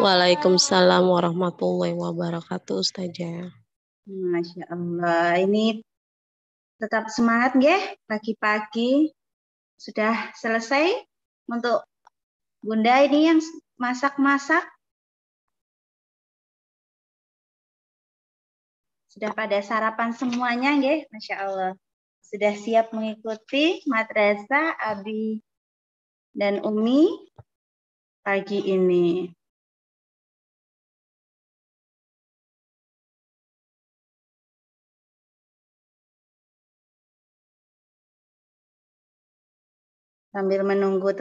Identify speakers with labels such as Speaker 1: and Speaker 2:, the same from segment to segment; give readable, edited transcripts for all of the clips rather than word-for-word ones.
Speaker 1: Waalaikumsalam warahmatullahi wabarakatuh, Ustazah.
Speaker 2: Masya Allah, ini tetap semangat nggih pagi-pagi. Sudah selesai untuk Bunda ini yang masak-masak? Sudah pada sarapan semuanya nggih? Masya Allah. Sudah siap mengikuti madrasah Abi dan Umi pagi ini. Sambil menunggu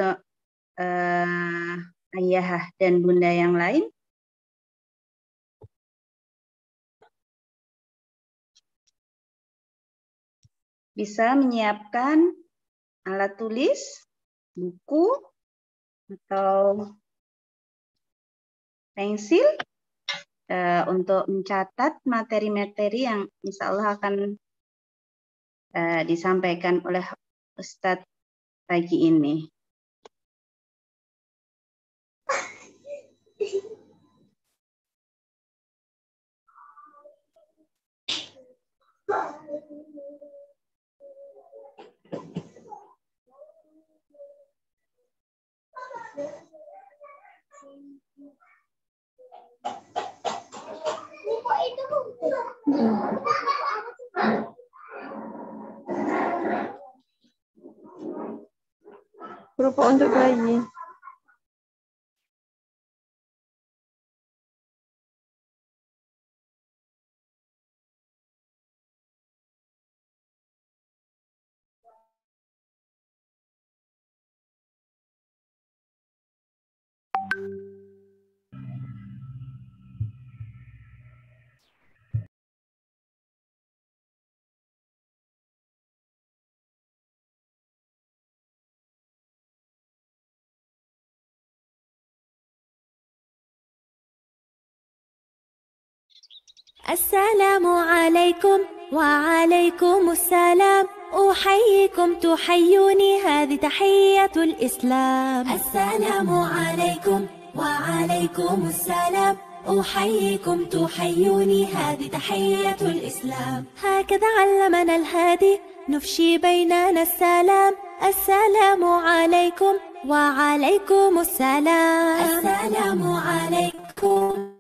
Speaker 2: ayah dan bunda yang lain. Bisa menyiapkan alat tulis, buku, atau pensil untuk mencatat materi-materi yang insya Allah akan disampaikan oleh Ustadz pagi ini.
Speaker 3: Berupa untuk bayi.
Speaker 4: السلام عليكم وعليكم السلام أحييكم تحيوني هذه تحية الإسلام. السلام عليكم وعليكم السلام أحييكم تحيوني هذه تحية الإسلام. هكذا علمنا الهادي نفشي بيننا السلام. السلام عليكم وعليكم السلام. السلام عليكم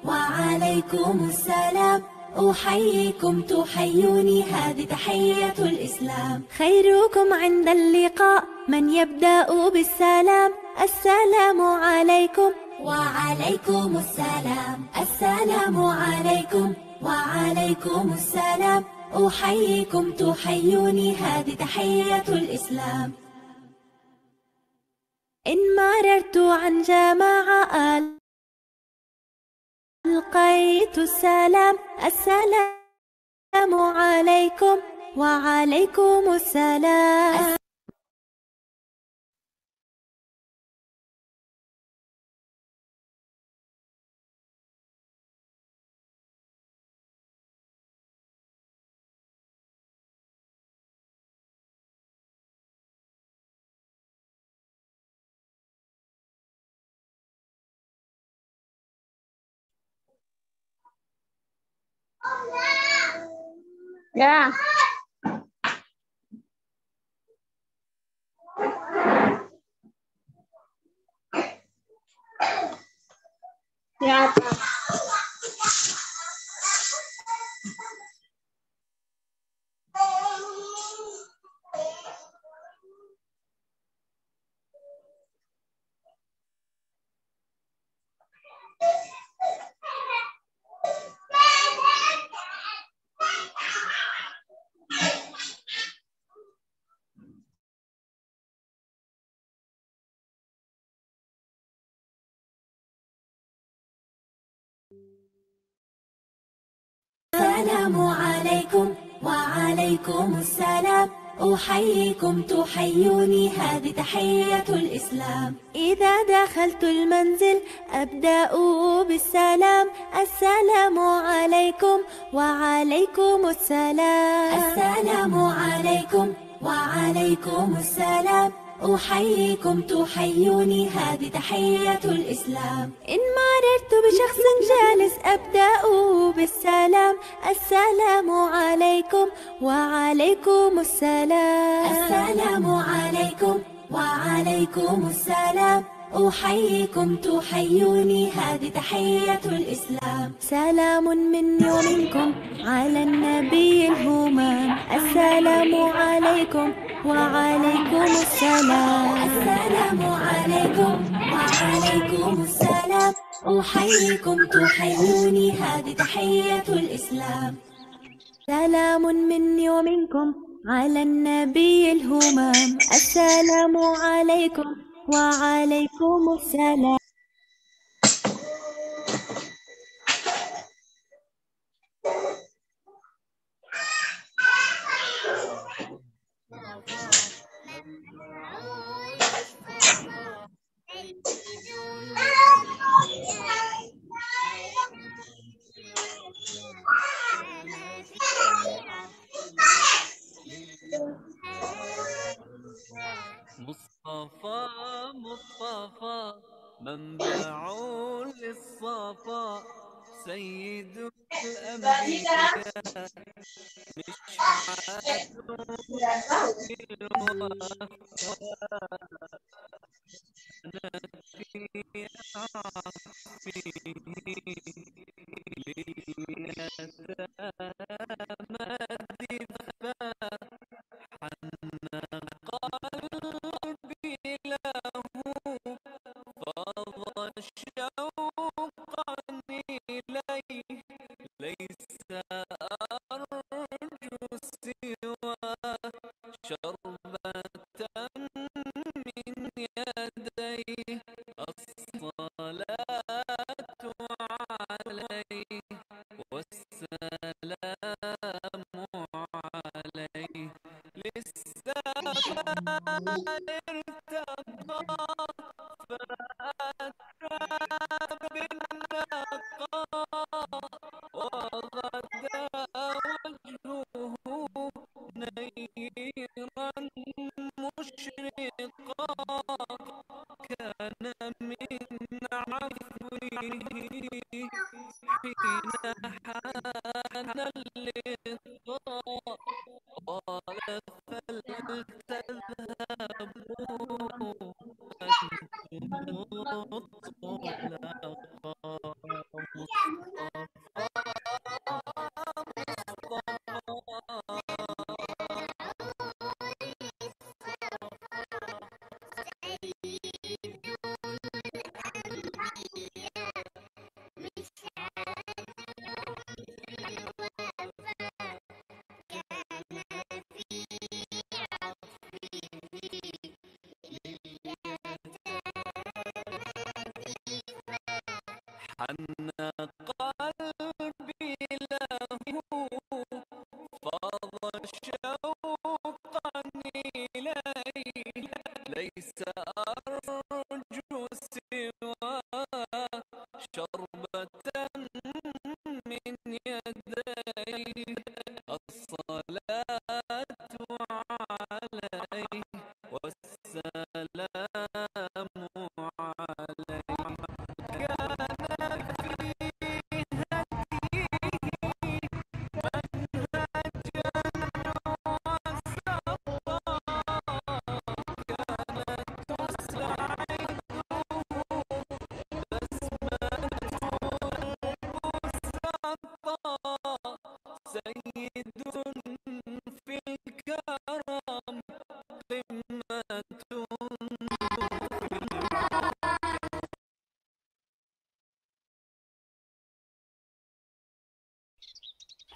Speaker 4: وعليكم السلام أحييكم تحيوني هذه تحية الإسلام. خيركم عند اللقاء من يبدأ بالسلام. السلام عليكم وعليكم السلام. السلام عليكم وعليكم السلام أحييكم تحيوني هذه تحية الإسلام. إن مررت عن جماعة ألقيت السلام. السلام عليكم وعليكم السلام.
Speaker 3: Ya. Ya.
Speaker 4: السلام عليكم وعليكم السلام أحييكم تحيوني هذه تحية الإسلام. إذا دخلت المنزل أبدأ بالسلام. السلام عليكم وعليكم السلام. السلام عليكم وعليكم السلام أحييكم تحيوني هذه تحية الإسلام. إن مررت بشخص جالس أبدأ بالسلام. السلام عليكم وعليكم السلام. السلام عليكم وعليكم السلام. أحييكم تحيوني هذه تحية الإسلام. سلام مني ومنكم على النبي الهمام. السلام عليكم وعليكم السلام. السلام عليكم وعليكم السلام. أحييكم تحيوني هذه تحية الإسلام. سلام مني ومنكم على النبي الهمام. السلام عليكم وعليكم السلام.
Speaker 5: مصطفى مصطفى منبع للصفا سيد الأنبياء مشعل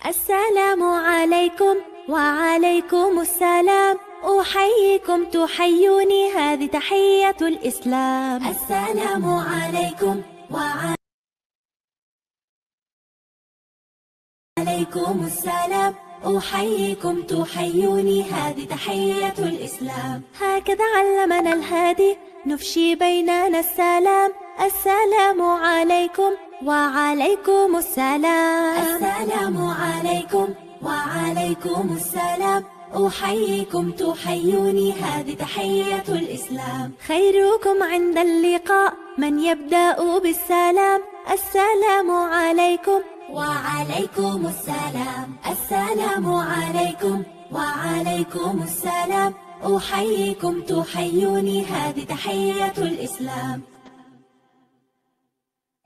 Speaker 4: السلام عليكم وعليكم السلام. أحييكم تحيوني هذه تحية الإسلام. السلام عليكم وعليكم السلام. أحييكم تحيوني هذه تحية الإسلام. هكذا علمنا الهادي نفشي بيننا السلام. السلام عليكم وعليكم السلام. السلام عليكم وعليكم السلام. أحييكم تحيوني هذه تحية الإسلام. خيركم عند اللقاء من يبدأ بالسلام. السلام عليكم وعليكم السلام. السلام عليكم وعليكم السلام. أحييكم تحيوني هذه تحية الإسلام.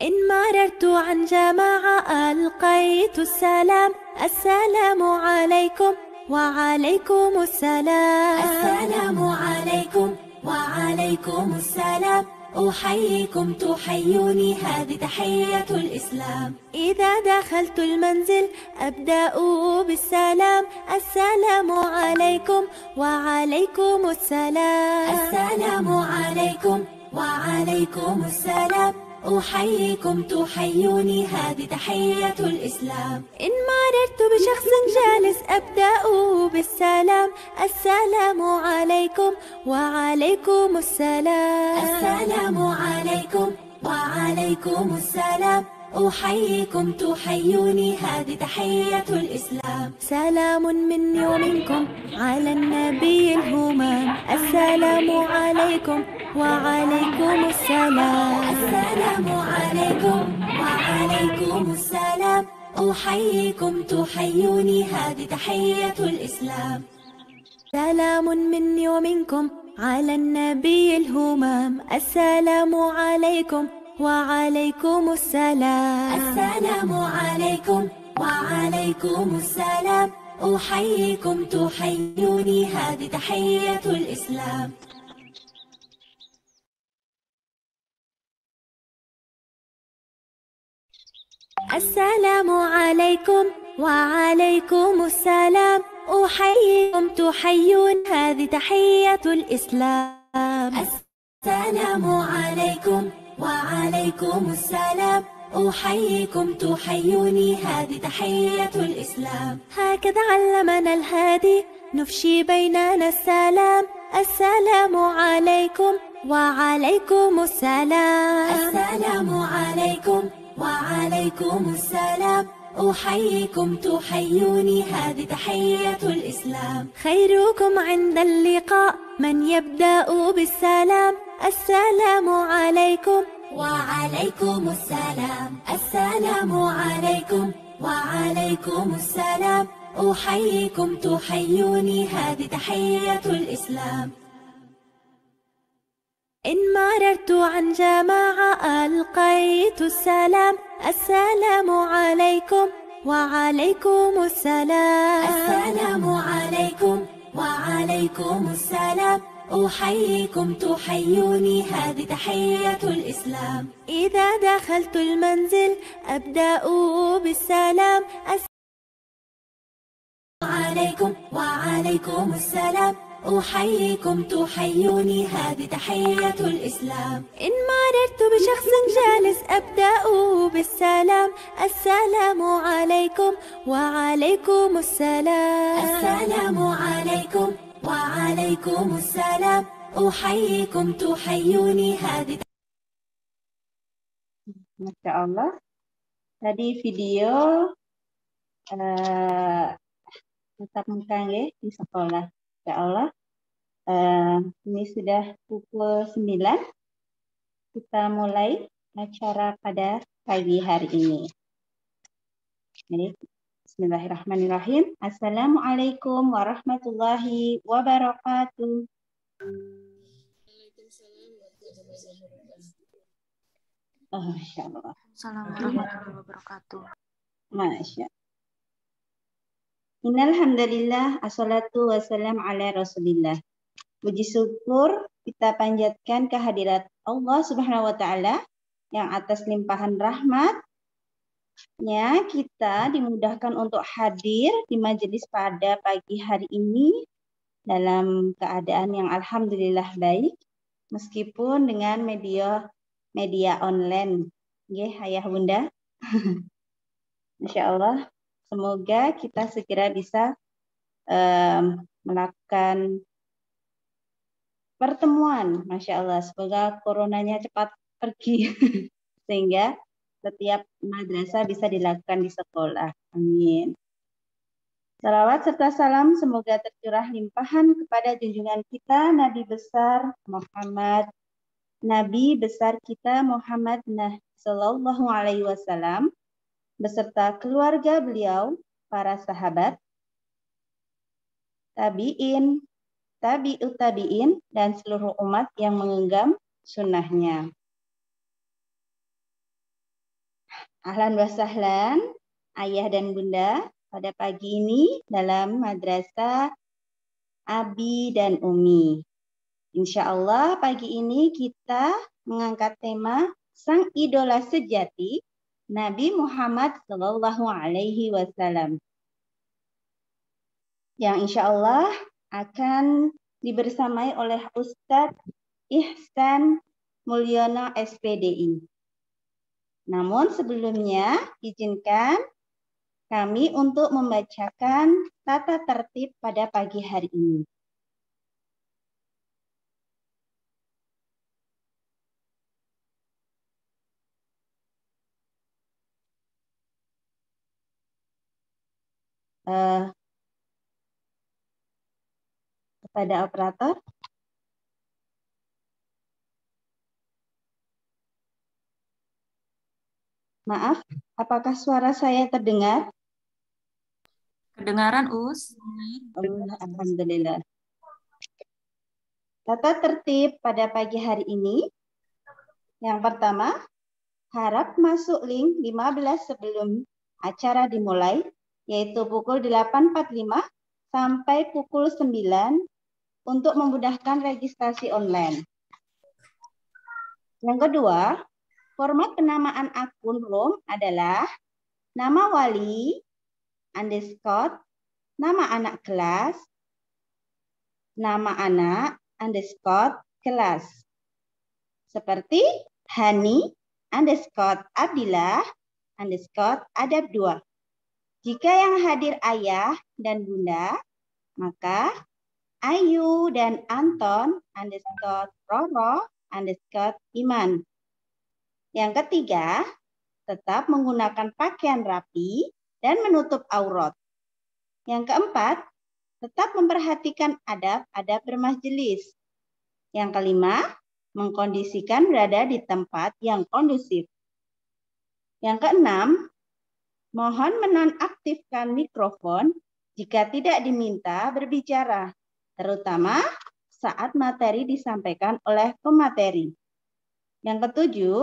Speaker 4: إن مررت عن جماعة ألقيت السلام. السلام عليكم وعليكم السلام. السلام عليكم وعليكم السلام. أحييكم تحيوني هذه تحية الإسلام. إذا دخلت المنزل أبدأ بالسلام. السلام عليكم وعليكم السلام. السلام عليكم وعليكم السلام. أحييكم تحيوني هذه تحية الإسلام. إن مررت بشخص جالس أبدأ بالسلام. السلام عليكم وعليكم السلام. السلام عليكم وعليكم السلام. أحييكم تحيوني هذه تحية الإسلام. سلام مني ومنكم على النبي الهمام. السلام عليكم وعليكم السلام. السلام عليكم وعليكم السلام. أحييكم تحيوني هذه تحية الإسلام. سلام مني ومنكم على النبي الهمام. السلام عليكم وعليكم السلام. السلام عليكم وعليكم السلام. أحييكم تحيوني هذه تحية الإسلام. السلام عليكم وعليكم السلام. أحييكم تحيون هذه تحية الإسلام. السلام عليكم وعليكم السلام. أحييكم تحيوني هذه تحية الإسلام. هكذا علمنا الهادي نفشي بيننا السلام. السلام عليكم وعليكم السلام. السلام عليكم وعليكم السلام. أحييكم تحيوني هذه تحية الإسلام. خيركم عند اللقاء من يبدأ بالسلام. السلام عليكم وعليكم السلام. السلام عليكم وعليكم السلام. أحييكم تحيوني هذه تحية الإسلام. إن مررت عن جماعة ألقيت السلام. السلام عليكم وعليكم السلام. السلام عليكم وعليكم السلام. أحييكم تحيوني هذه تحية الإسلام. إذا دخلت المنزل أبدأ بالسلام. عليكم وعليكم السلام. أحييكم تحيوني هذه تحية الإسلام. إن مررت بشخص جالس أبدأ بالسلام. السلام عليكم وعليكم السلام. السلام عليكم وعليكم السلام. أحييكم تحيوني هذه.
Speaker 2: Masya Allah. Tadi video tatap muka nggih di sekolah. Masya Allah. Ini sudah pukul 9. Kita mulai acara pada pagi hari ini. Jadi, bismillahirrahmanirrahim. Assalamualaikum warahmatullahi wabarakatuh. Oh, Masya Allah.
Speaker 6: Assalamualaikum warahmatullahi wabarakatuh.
Speaker 2: Masya. Innal hamdalillah, assalatu wassalam ala Rasulillah. Puji syukur kita panjatkan kehadirat Allah Subhanahu wa taala yang atas limpahan rahmatnya kita dimudahkan untuk hadir di majelis pada pagi hari ini dalam keadaan yang alhamdulillah baik meskipun dengan media online. Nggih, Ayah Bunda. Masya Allah. Semoga kita segera bisa melakukan pertemuan. Masya Allah. Semoga coronanya cepat pergi. Sehingga setiap madrasah bisa dilakukan di sekolah. Amin. Salawat serta salam semoga tercurah limpahan kepada junjungan kita Nabi besar kita Muhammad Sallallahu Alaihi Wasallam beserta keluarga beliau, para sahabat, tabi'in, tabi'ut tabi'in, dan seluruh umat yang menggenggam sunnahnya. Ahlan wa sahlan, ayah dan bunda, pada pagi ini dalam madrasah Abi dan Umi. Insya Allah pagi ini kita mengangkat tema Sang Idola Sejati, Nabi Muhammad Sallallahu Alaihi Wasallam. Yang insya Allah akan dibersamai oleh Ustadz Ihsan Mulyono SPDI. Namun sebelumnya izinkan kami untuk membacakan tata tertib pada pagi hari ini. Kepada operator. Maaf, apakah suara saya terdengar?
Speaker 6: Kedengaran, Us?
Speaker 2: Alhamdulillah. Tata tertib pada pagi hari ini. Yang pertama, harap masuk link 15 sebelum acara dimulai, yaitu pukul 8.45 sampai pukul 9 untuk memudahkan registrasi online. Yang kedua, format penamaan akun room adalah nama wali, underscore, nama anak kelas, nama anak, underscore, kelas. Seperti Hani, underscore, Abdillah, underscore, adab 2. Jika yang hadir ayah dan bunda, maka Ayu dan Anton, underscore, Roro, underscore, Iman. Yang ketiga, tetap menggunakan pakaian rapi dan menutup aurat. Yang keempat, tetap memperhatikan adab-adab bermajelis. Yang kelima, mengkondisikan berada di tempat yang kondusif. Yang keenam, mohon menonaktifkan mikrofon jika tidak diminta berbicara, terutama saat materi disampaikan oleh pemateri. Yang ketujuh,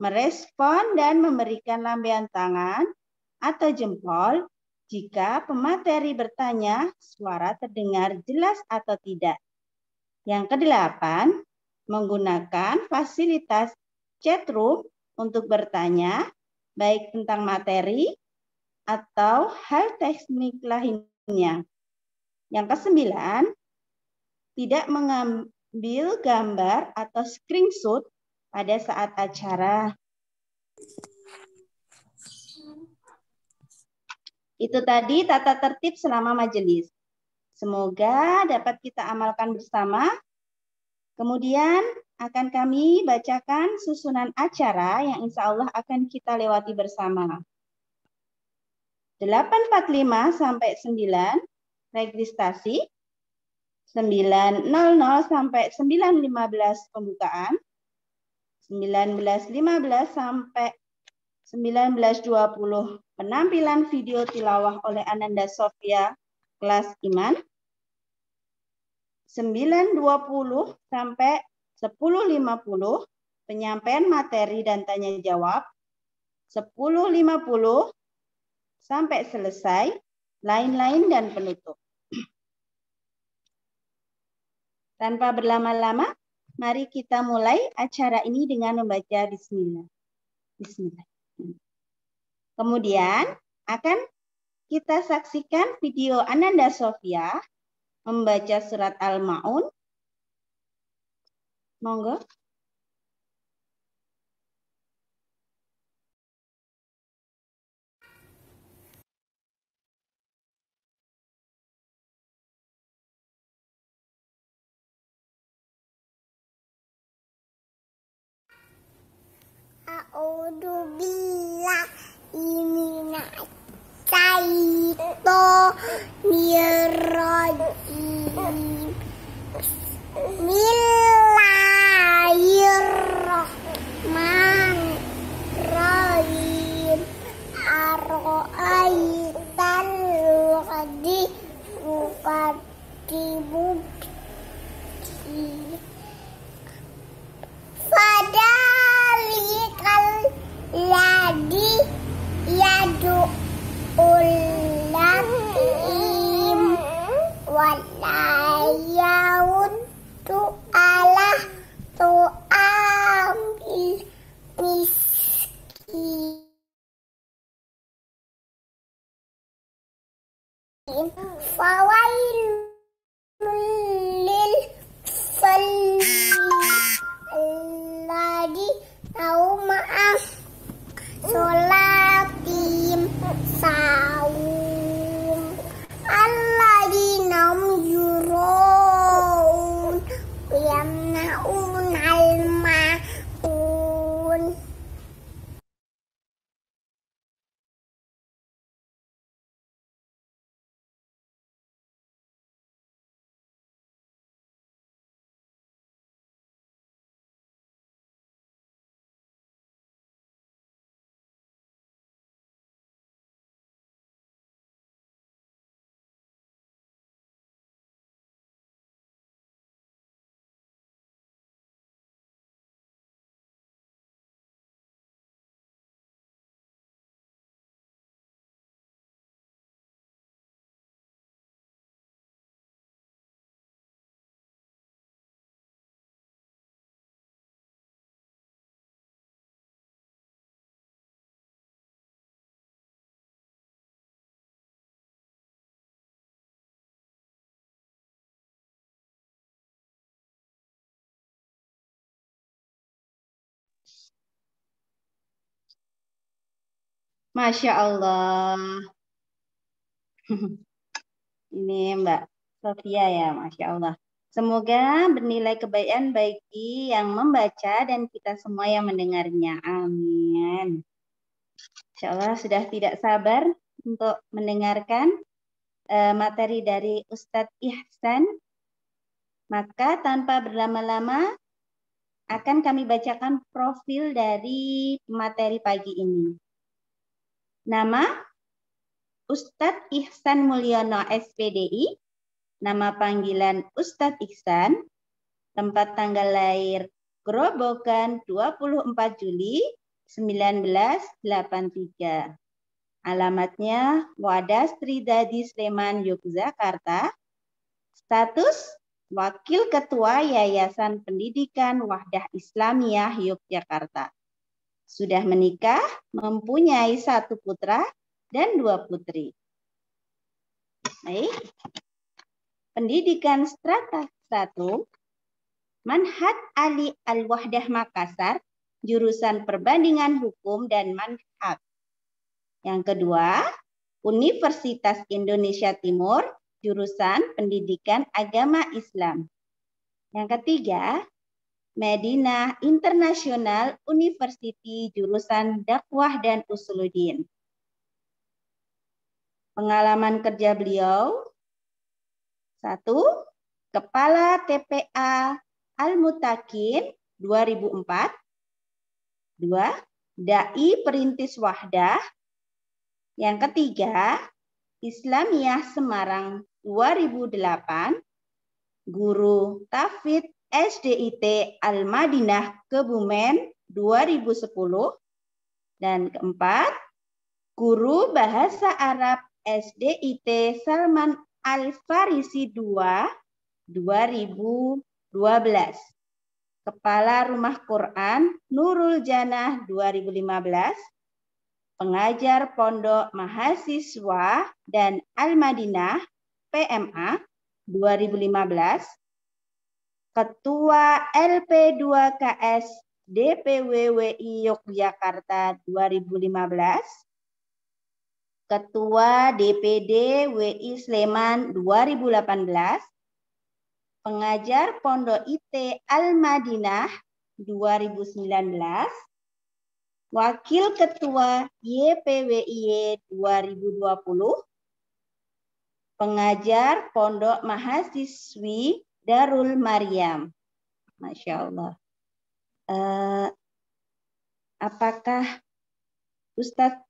Speaker 2: merespon dan memberikan lambaian tangan atau jempol jika pemateri bertanya suara terdengar jelas atau tidak. Yang kedelapan, menggunakan fasilitas chat room untuk bertanya baik tentang materi atau hal teknik lainnya. Yang kesembilan, tidak mengambil gambar atau screenshot pada saat acara. Itu tadi tata tertib selama majelis. Semoga dapat kita amalkan bersama. Kemudian akan kami bacakan susunan acara yang insya Allah akan kita lewati bersama. 8.45 sampai 9 registrasi. 9.00 sampai 9.15 pembukaan. 19.15 sampai 19.20 penampilan video tilawah oleh Ananda Sofia kelas Iman. 9.20 sampai 10.50 penyampaian materi dan tanya jawab. 10.50 sampai selesai lain-lain dan penutup. Tanpa berlama-lama, mari kita mulai acara ini dengan membaca bismillah. Bismillah. Kemudian akan kita saksikan video Ananda Sofia membaca surat Al-Ma'un. Monggo.
Speaker 7: A'udzu billahi minasy Minasyaitonirrajim. Bismillahirrahmanirrahim. Ara'aital ladzi yukadzibu Fadzalikal ladzi yad'ul yatim wala yaudu ala tu'amil miskin fawailul lil alladzi nauma'ah sholatim saum alladzina hum yura'un wa yamna'un al-ma'un.
Speaker 2: Masya Allah. Ini Mbak Sofia ya, Masya Allah. Semoga bernilai kebaikan bagi yang membaca dan kita semua yang mendengarnya. Amin. Insya Allah sudah tidak sabar untuk mendengarkan materi dari Ustadz Ihsan. Maka tanpa berlama-lama akan kami bacakan profil dari materi pagi ini. Nama Ustadz Ihsan Mulyono SPDI, nama panggilan Ustadz Ihsan, tempat tanggal lahir Grobogan 24 Juli 1983. Alamatnya Wadas Tridadi Sleman, Yogyakarta. Status Wakil Ketua Yayasan Pendidikan Wahdah Islamiyah Yogyakarta. Sudah menikah, mempunyai 1 putra dan 2 putri. Baik. Pendidikan strata 1, Manhaj Ali Al-Wahdah Makassar, jurusan Perbandingan Hukum dan Manhaj. Yang kedua, Universitas Indonesia Timur, jurusan Pendidikan Agama Islam. Yang ketiga, Madinah International University, jurusan Dakwah dan Usuluddin. Pengalaman kerja beliau: 1. Kepala TPA Al-Mutakin 2004. 2. Dai Perintis Wahdah. Yang ketiga, Islamiyah Semarang 2008. Guru Tafid SDIT Al-Madinah Kebumen 2010. Dan keempat, Guru Bahasa Arab SDIT Salman Al-Farisi 2012. Kepala Rumah Quran Nurul Janah 2015. Pengajar Pondok Mahasiswa dan Al-Madinah PMA 2015. Ketua LP2KS DPWWI Yogyakarta 2015. Ketua DPD WI Sleman 2018. Pengajar Pondok IT Al-Madinah 2019. Wakil Ketua YPWIY 2020, pengajar Pondok Mahasiswi Darul Maryam. Masya Allah. Apakah Ustadz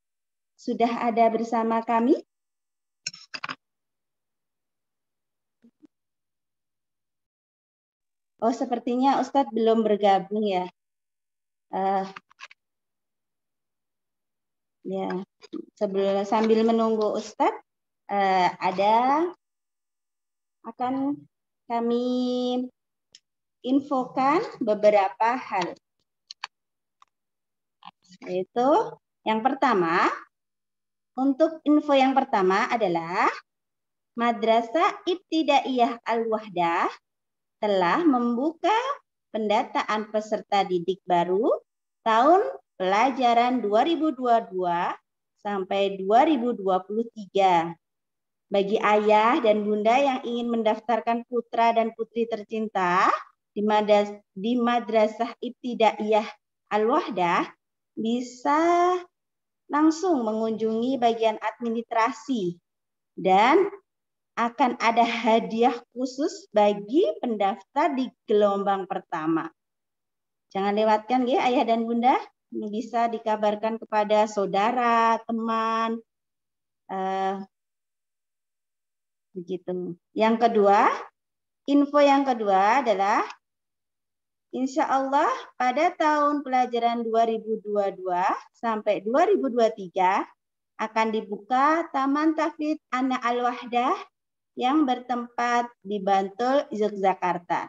Speaker 2: sudah ada bersama kami? Oh, sepertinya Ustadz belum bergabung ya. Ya, sambil menunggu Ustadz, akan kami infokan beberapa hal. Yaitu yang pertama, untuk info yang pertama adalah Madrasah Ibtidaiyah Al-Wahdah telah membuka pendataan peserta didik baru tahun pelajaran 2022 sampai 2023. Bagi ayah dan bunda yang ingin mendaftarkan putra dan putri tercinta di Madrasah Ibtidaiyah Al-Wahdah, bisa langsung mengunjungi bagian administrasi dan akan ada hadiah khusus bagi pendaftar di gelombang pertama. Jangan lewatkan ya ayah dan bunda, ini bisa dikabarkan kepada saudara, teman, begitu. Yang kedua, info yang kedua adalah insya Allah pada tahun pelajaran 2022 sampai 2023 akan dibuka Taman Tahfidz Anak Al-Wahdah yang bertempat di Bantul, Yogyakarta.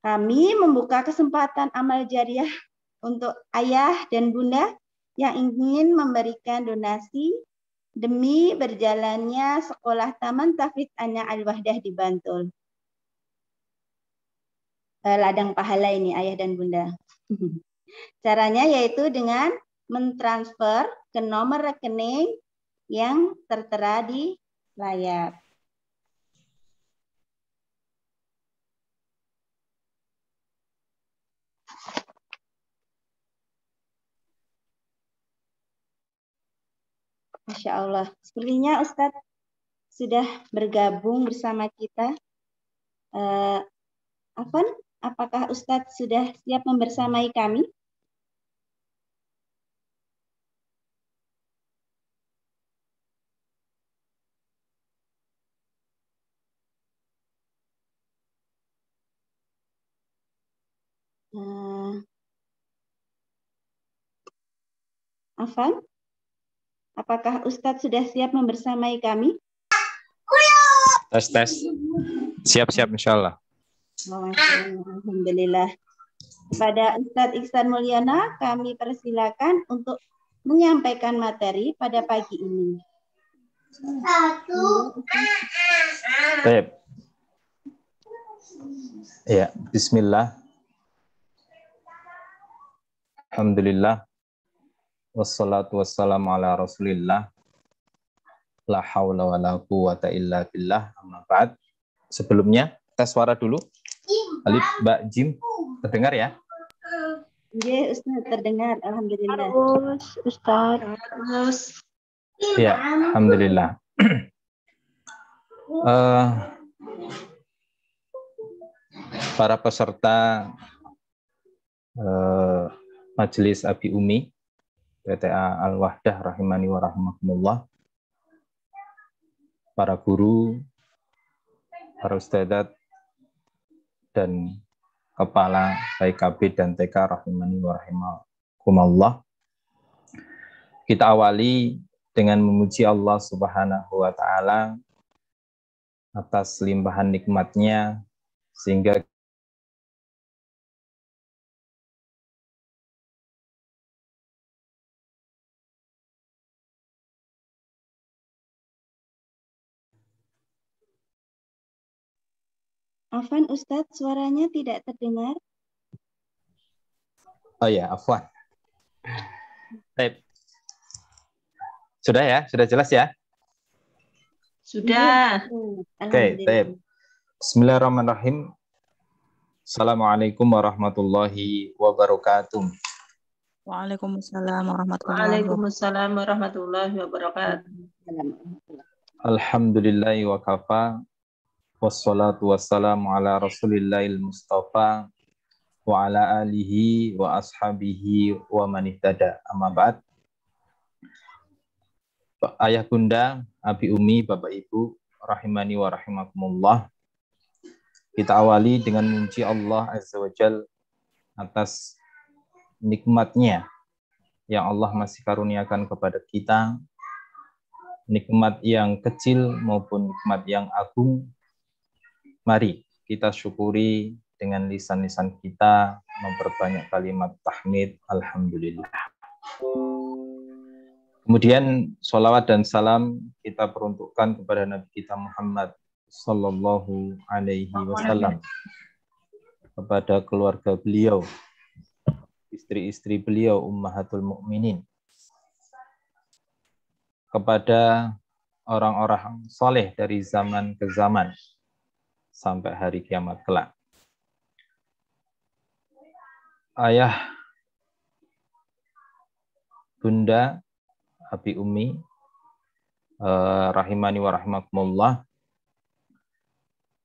Speaker 2: Kami membuka kesempatan amal jariah untuk ayah dan bunda yang ingin memberikan donasi demi berjalannya sekolah Taman Tahfidz Anak Al-Wahdah di Bantul. Ladang pahala ini ayah dan bunda. Caranya yaitu dengan mentransfer ke nomor rekening yang tertera di layar. Masya Allah. Sepertinya Ustadz sudah bergabung bersama kita. Afan, apakah Ustadz sudah siap membersamai kami? Afan, apakah Ustadz sudah siap membersamai kami?
Speaker 8: Tes. Siap-siap insya Allah.
Speaker 2: Alhamdulillah. Kepada Ustadz Iksan Mulyana, kami persilakan untuk menyampaikan materi pada pagi ini.
Speaker 8: Baik. Ya, bismillah. Alhamdulillah. Wassalatu wassalamu ala Rasulillah. La haula wa la quwata illa billah. Amma ba'd. Sebelumnya, tes suara dulu. Alif, Mbak, Jim. Terdengar ya?
Speaker 2: Iya, Ustaz, terdengar. Alhamdulillah.
Speaker 3: Ustaz.
Speaker 8: Ya, alhamdulillah. Para peserta Majelis Abi Umi PTA Al-Wahdah rahimani wa rahimakumullah, para guru, para ustadzat, dan kepala PKB dan TK rahimani wa rahimakumullah. Kita awali dengan memuji Allah Subhanahu wa taala atas limpahan nikmatnya sehingga
Speaker 2: Afwan, Ustadz, suaranya tidak terdengar.
Speaker 8: Oh ya, afwan. Baik. Sudah ya? Sudah jelas ya?
Speaker 3: Sudah.
Speaker 8: Oke, baik. Bismillahirrahmanirrahim. Assalamualaikum warahmatullahi wabarakatuh.
Speaker 6: Waalaikumsalam warahmatullahi wabarakatuh.
Speaker 3: Waalaikumsalam warahmatullahi wabarakatuh.
Speaker 8: Alhamdulillahi wa kafa. Wassalatu wassalamu ala rasulillahil mustafa wa ala alihi wa ashabihi wa man ihtada. Amma ba'd. Ayah bunda, abi umi, bapak ibu, rahimani wa rahimakumullah. Kita awali dengan memuji Allah Azza wa Jal atas nikmatnya yang Allah masih karuniakan kepada kita, nikmat yang kecil maupun nikmat yang agung. Mari kita syukuri dengan lisan-lisan kita, memperbanyak kalimat tahmid, alhamdulillah. Kemudian sholawat dan salam kita peruntukkan kepada Nabi kita Muhammad sallallahu alaihi wasallam, kepada keluarga beliau, istri-istri beliau, ummahatul mukminin, kepada orang-orang soleh dari zaman ke zaman sampai hari kiamat kelak. Ayah, bunda, abi umi, rahimani wa rahimakumullah.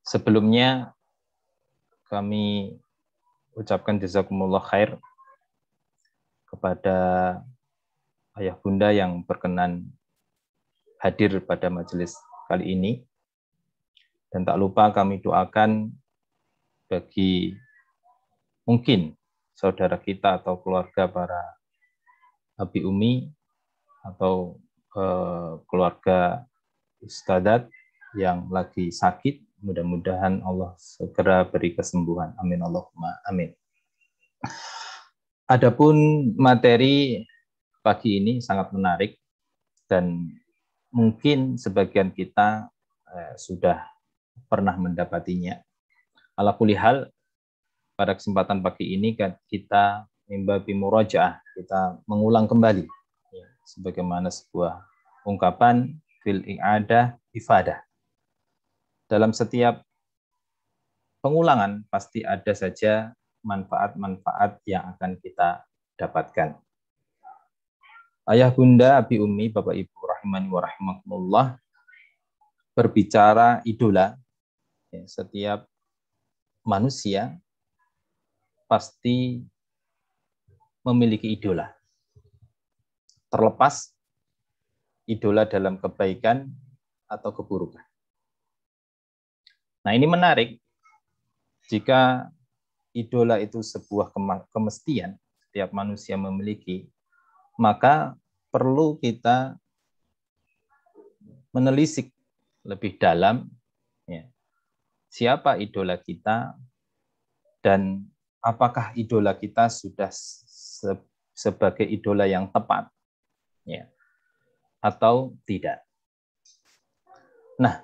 Speaker 8: Sebelumnya kami ucapkan jazakumullah khair kepada ayah bunda yang berkenan hadir pada majelis kali ini. Dan tak lupa kami doakan bagi mungkin saudara kita atau keluarga para abi umi atau keluarga ustadzat yang lagi sakit, mudah-mudahan Allah segera beri kesembuhan. Amin Allahumma amin. Adapun materi pagi ini sangat menarik dan mungkin sebagian kita sudah pernah mendapatinya. Ala kulli hal, pada kesempatan pagi ini kita mimbabi murajaah, kita mengulang kembali ya, sebagaimana sebuah ungkapan fil i'adah ifadah. Dalam setiap pengulangan pasti ada saja manfaat-manfaat yang akan kita dapatkan. Ayah bunda, abi umi, bapak ibu rahimani wa rahimakumullah, berbicara idola, ya, setiap manusia pasti memiliki idola. Terlepas idola dalam kebaikan atau keburukan. Nah, ini menarik. Jika idola itu sebuah kemestian, setiap manusia memiliki, maka perlu kita menelisik lebih dalam ya, siapa idola kita dan apakah idola kita sudah sebagai idola yang tepat ya, atau tidak. Nah,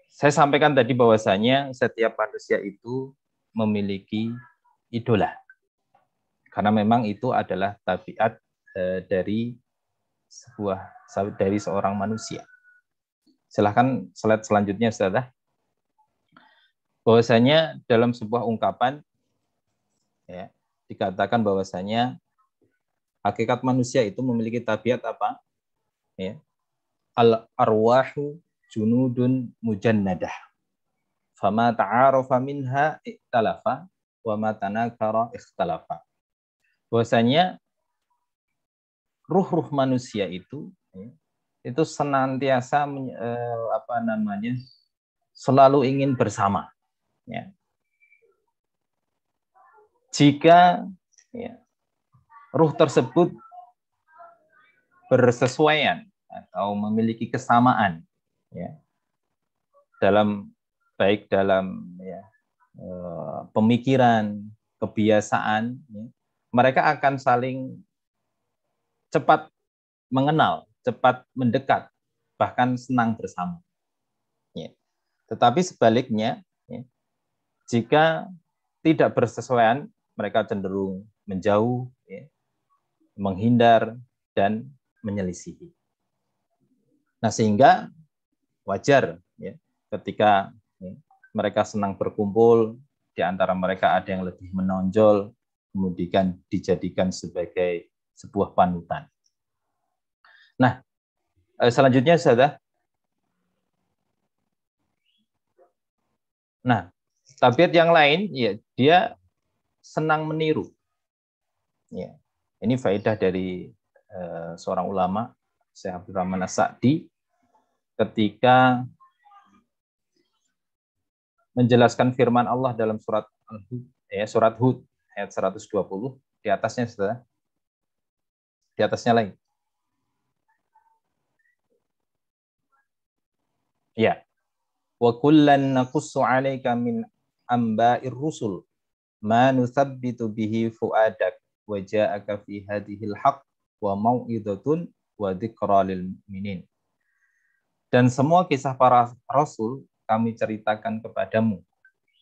Speaker 8: saya sampaikan tadi bahwasanya setiap manusia itu memiliki idola. Karena memang itu adalah tabiat dari seorang manusia. Silahkan slide selanjutnya, Ustazah. Bahwasanya dalam sebuah ungkapan ya, dikatakan bahwasanya hakikat manusia itu memiliki tabiat apa? Ya. Al-arwahu junudun mujannadah. Fama ta'arafa minha ikhtalafa wa ma tanakara ikhtalafa. Bahwasanya ruh-ruh manusia itu senantiasa selalu ingin bersama ya. Jika ya, ruh tersebut bersesuaian atau memiliki kesamaan ya, baik dalam ya, pemikiran, kebiasaan ya, mereka akan saling cepat mengenal, cepat mendekat, bahkan senang bersama. Ya. Tetapi sebaliknya, ya, jika tidak bersesuaian, mereka cenderung menjauh, ya, menghindar, dan menyelisihi. Nah, sehingga wajar ya, ketika ya, mereka senang berkumpul, di antara mereka ada yang lebih menonjol, kemudian dijadikan sebagai sebuah panutan. Nah, selanjutnya saudara. Nah, tabiat yang lain ya dia senang meniru. Ya. Ini faedah dari seorang ulama, Syekh Abdurrahman As-Sa'di, ketika menjelaskan firman Allah dalam surat Hud, surat Hud ayat 120, di atasnya saudara. Di atasnya lagi. Ya. Wa kullan naqussu 'alaika min amba'ir rusul ma nuthabbitu bihi fu'adak wa ja'aka fi hadhil haqq wa mau'izatun wa dzikra lil mu'minin. Dan semua kisah para rasul kami ceritakan kepadamu,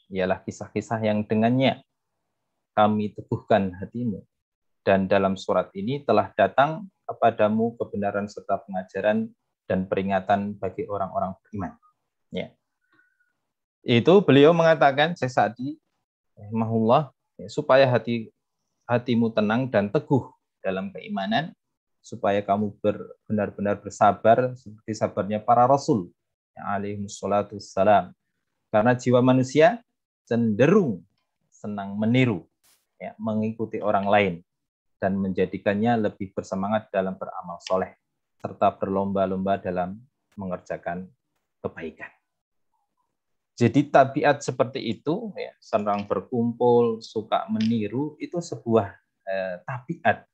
Speaker 8: ialah kisah-kisah yang dengannya kami teguhkan hatimu. Dan dalam surat ini telah datang kepadamu kebenaran serta pengajaran dan peringatan bagi orang-orang beriman. Ya. Itu beliau mengatakan, Syekh Sa'di rahimahullah, supaya hatimu tenang dan teguh dalam keimanan, supaya kamu benar-benar bersabar seperti sabarnya para rasul alaihi wassalatu wassalam. Karena jiwa manusia cenderung senang meniru, ya, mengikuti orang lain dan menjadikannya lebih bersemangat dalam beramal soleh serta berlomba-lomba dalam mengerjakan kebaikan. Jadi tabiat seperti itu, ya, senang berkumpul, suka meniru, itu sebuah tabiat.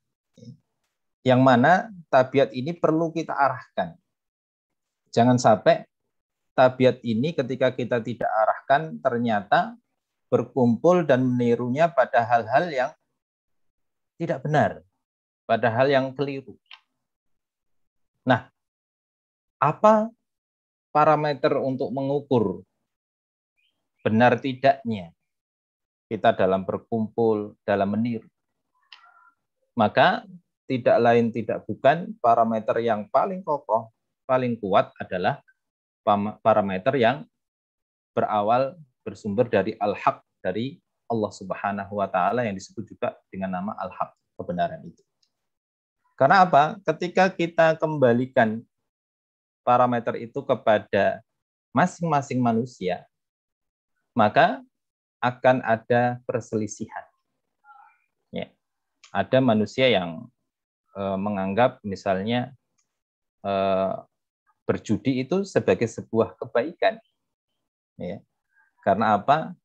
Speaker 8: Yang mana tabiat ini perlu kita arahkan. Jangan sampai tabiat ini ketika kita tidak arahkan, ternyata berkumpul dan menirunya pada hal-hal yang tidak benar, pada hal yang keliru. Nah, apa parameter untuk mengukur benar tidaknya kita dalam berkumpul, dalam meniru? Maka tidak lain tidak bukan parameter yang paling kokoh, paling kuat adalah parameter yang bersumber dari al-haq, dari Allah Subhanahu wa taala, yang disebut juga dengan nama al-haq, kebenaran itu. Karena apa? Ketika kita kembalikan parameter itu kepada masing-masing manusia, maka akan ada perselisihan. Ya. Ada manusia yang menganggap misalnya berjudi itu sebagai sebuah kebaikan. Ya. Karena apa?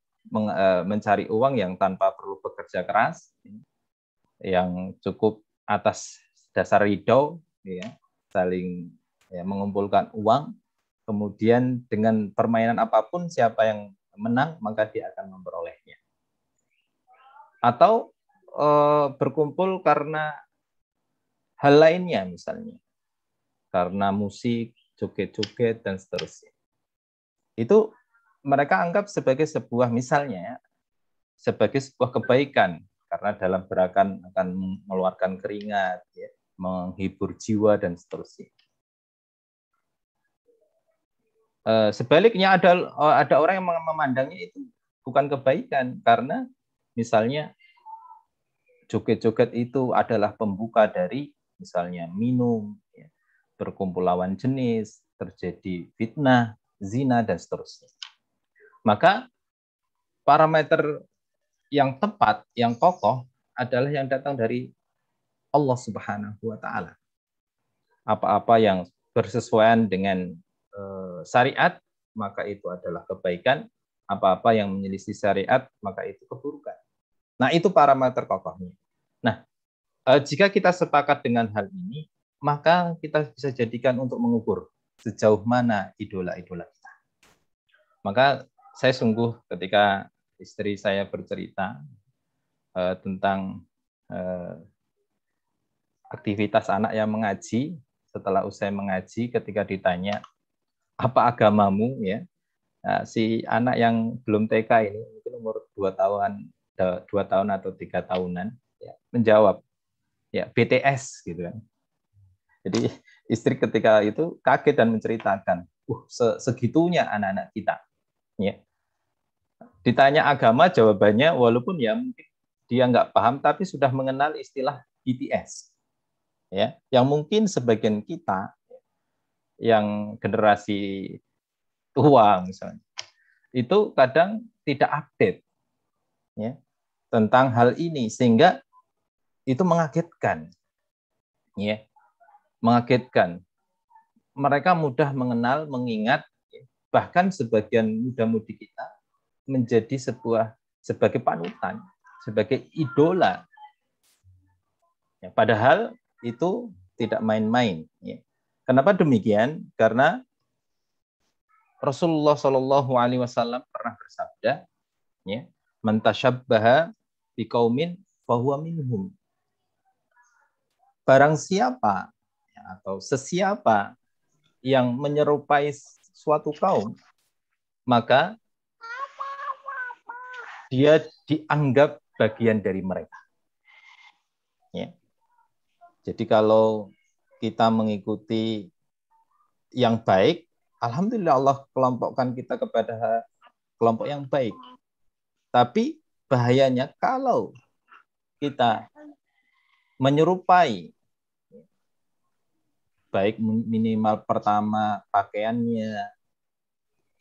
Speaker 8: Mencari uang yang tanpa perlu bekerja keras, yang cukup atas dasar ridho, ya, saling mengumpulkan uang, kemudian dengan permainan apapun siapa yang menang maka dia akan memperolehnya. Atau berkumpul karena hal lainnya, misalnya karena musik, joget-joget dan seterusnya. Itu mereka anggap sebagai sebuah, misalnya, sebagai sebuah kebaikan, karena dalam gerakan akan mengeluarkan keringat, ya, menghibur jiwa dan seterusnya. Sebaliknya ada orang yang memandangnya itu bukan kebaikan, karena misalnya joget-joget itu adalah pembuka dari misalnya minum, ya, berkumpul lawan jenis, terjadi fitnah, zina dan seterusnya. Maka parameter yang tepat, yang kokoh adalah yang datang dari Allah Subhanahu wa taala. Apa-apa yang bersesuaian dengan syariat, maka itu adalah kebaikan. Apa-apa yang menyelisih syariat, maka itu keburukan. Nah, itu parameter kokohnya. Nah, jika kita sepakat dengan hal ini, maka kita bisa jadikan untuk mengukur sejauh mana idola-idola kita. Maka saya sungguh ketika istri saya bercerita tentang aktivitas anak yang mengaji, setelah usai mengaji, ketika ditanya, apa agamamu, ya, nah, si anak yang belum TK ini, mungkin umur 2 tahun atau 3 tahunan, ya, menjawab, ya, BTS, gitu kan. Jadi istri ketika itu kaget dan menceritakan, segitunya anak-anak kita. Ya. Ditanya agama, jawabannya walaupun ya mungkin dia nggak paham tapi sudah mengenal istilah BTS. Ya, yang mungkin sebagian kita yang generasi tua misalnya itu kadang tidak update ya tentang hal ini, sehingga itu mengagetkan. Ya, mengagetkan. Mereka mudah mengenal, mengingat, bahkan sebagian muda-mudi kita menjadi sebagai panutan, sebagai idola. Ya, padahal itu tidak main-main. Ya. Kenapa demikian? Karena Rasulullah Shallallahu Alaihi Wasallam pernah bersabda, ya, "Man tashabbaha biqaumin fahuwa minhum." Barang siapa ya, atau sesiapa yang menyerupai suatu kaum, maka dia dianggap bagian dari mereka. Ya. Jadi kalau kita mengikuti yang baik, alhamdulillah Allah kelompokkan kita kepada kelompok yang baik. Tapi bahayanya kalau kita menyerupai, baik minimal pertama pakaiannya,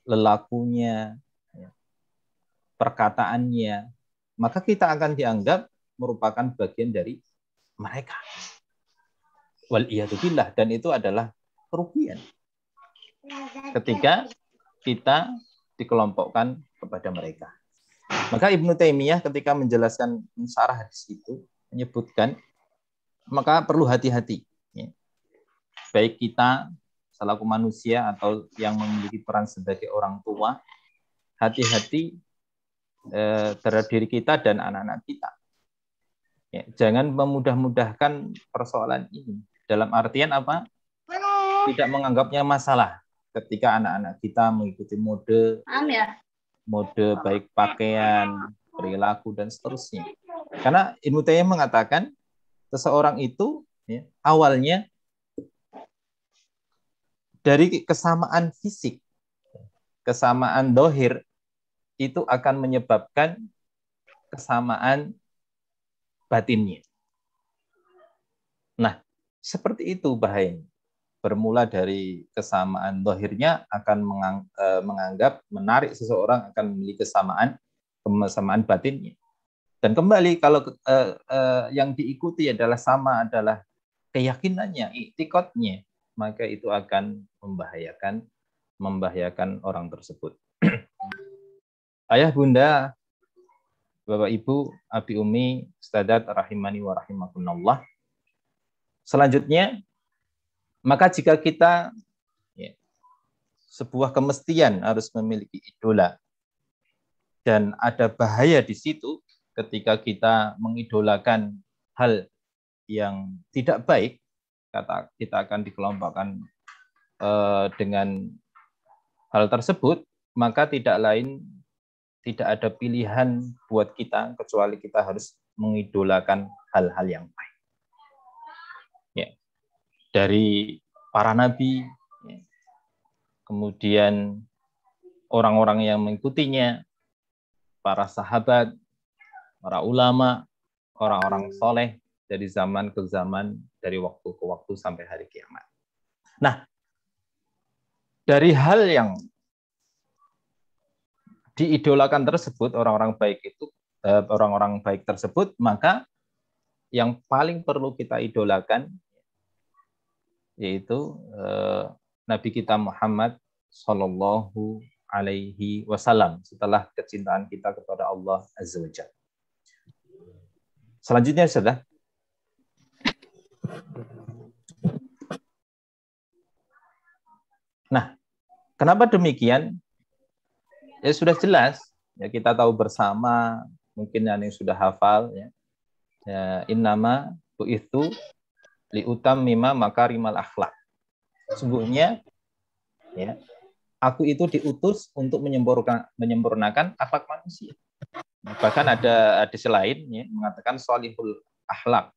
Speaker 8: lelakunya, perkataannya, maka kita akan dianggap merupakan bagian dari mereka. Wal'iyadzubillah, dan itu adalah kerugian ketika kita dikelompokkan kepada mereka. Maka Ibnu Taimiyah ketika menjelaskan syarah hadis itu menyebutkan, maka perlu hati-hati. Ya. Baik kita selaku manusia atau yang memiliki peran sebagai orang tua, hati-hati terhadap diri kita dan anak-anak kita. Ya, jangan memudah-mudahkan persoalan ini. Dalam artian apa? Tidak menganggapnya masalah ketika anak-anak kita mengikuti mode baik pakaian, perilaku, dan seterusnya. Karena Ibnu Taimiyah mengatakan seseorang itu ya, awalnya dari kesamaan fisik, kesamaan dohir, itu akan menyebabkan kesamaan batinnya. Nah, seperti itu bahayanya. Bermula dari kesamaan dohirnya akan menganggap menarik seseorang akan memiliki kesamaan batinnya. Dan kembali kalau yang diikuti adalah keyakinannya, i'tiqadnya, maka itu akan membahayakan orang tersebut. Ayah, bunda, bapak, ibu, abi, umi, ustadzat, rahimani wa rahimakumullah. Selanjutnya, maka jika kita ya, sebuah kemestian harus memiliki idola, dan ada bahaya di situ ketika kita mengidolakan hal yang tidak baik, kita akan dikelompokkan dengan hal tersebut, maka tidak ada pilihan buat kita kecuali kita harus mengidolakan hal-hal yang baik. Ya. Dari para nabi, ya. Kemudian orang-orang yang mengikutinya, para sahabat, para ulama, orang-orang soleh dari zaman ke zaman, dari waktu ke waktu sampai hari kiamat. Nah, dari hal yang diidolakan tersebut, orang-orang baik tersebut, maka yang paling perlu kita idolakan yaitu Nabi kita Muhammad Sallallahu Alaihi Wasallam setelah kecintaan kita kepada Allah Azza wa Jalla. Selanjutnya sudah. Nah, kenapa demikian? Ya sudah jelas, ya kita tahu bersama, mungkin yang sudah hafal, ya, innama bu'ithu liutammima makarimal akhlak. Sungguhnya, ya, aku itu diutus untuk menyempurnakan akhlak manusia. Bahkan ada hadis lain ya, mengatakan sholihul akhlak,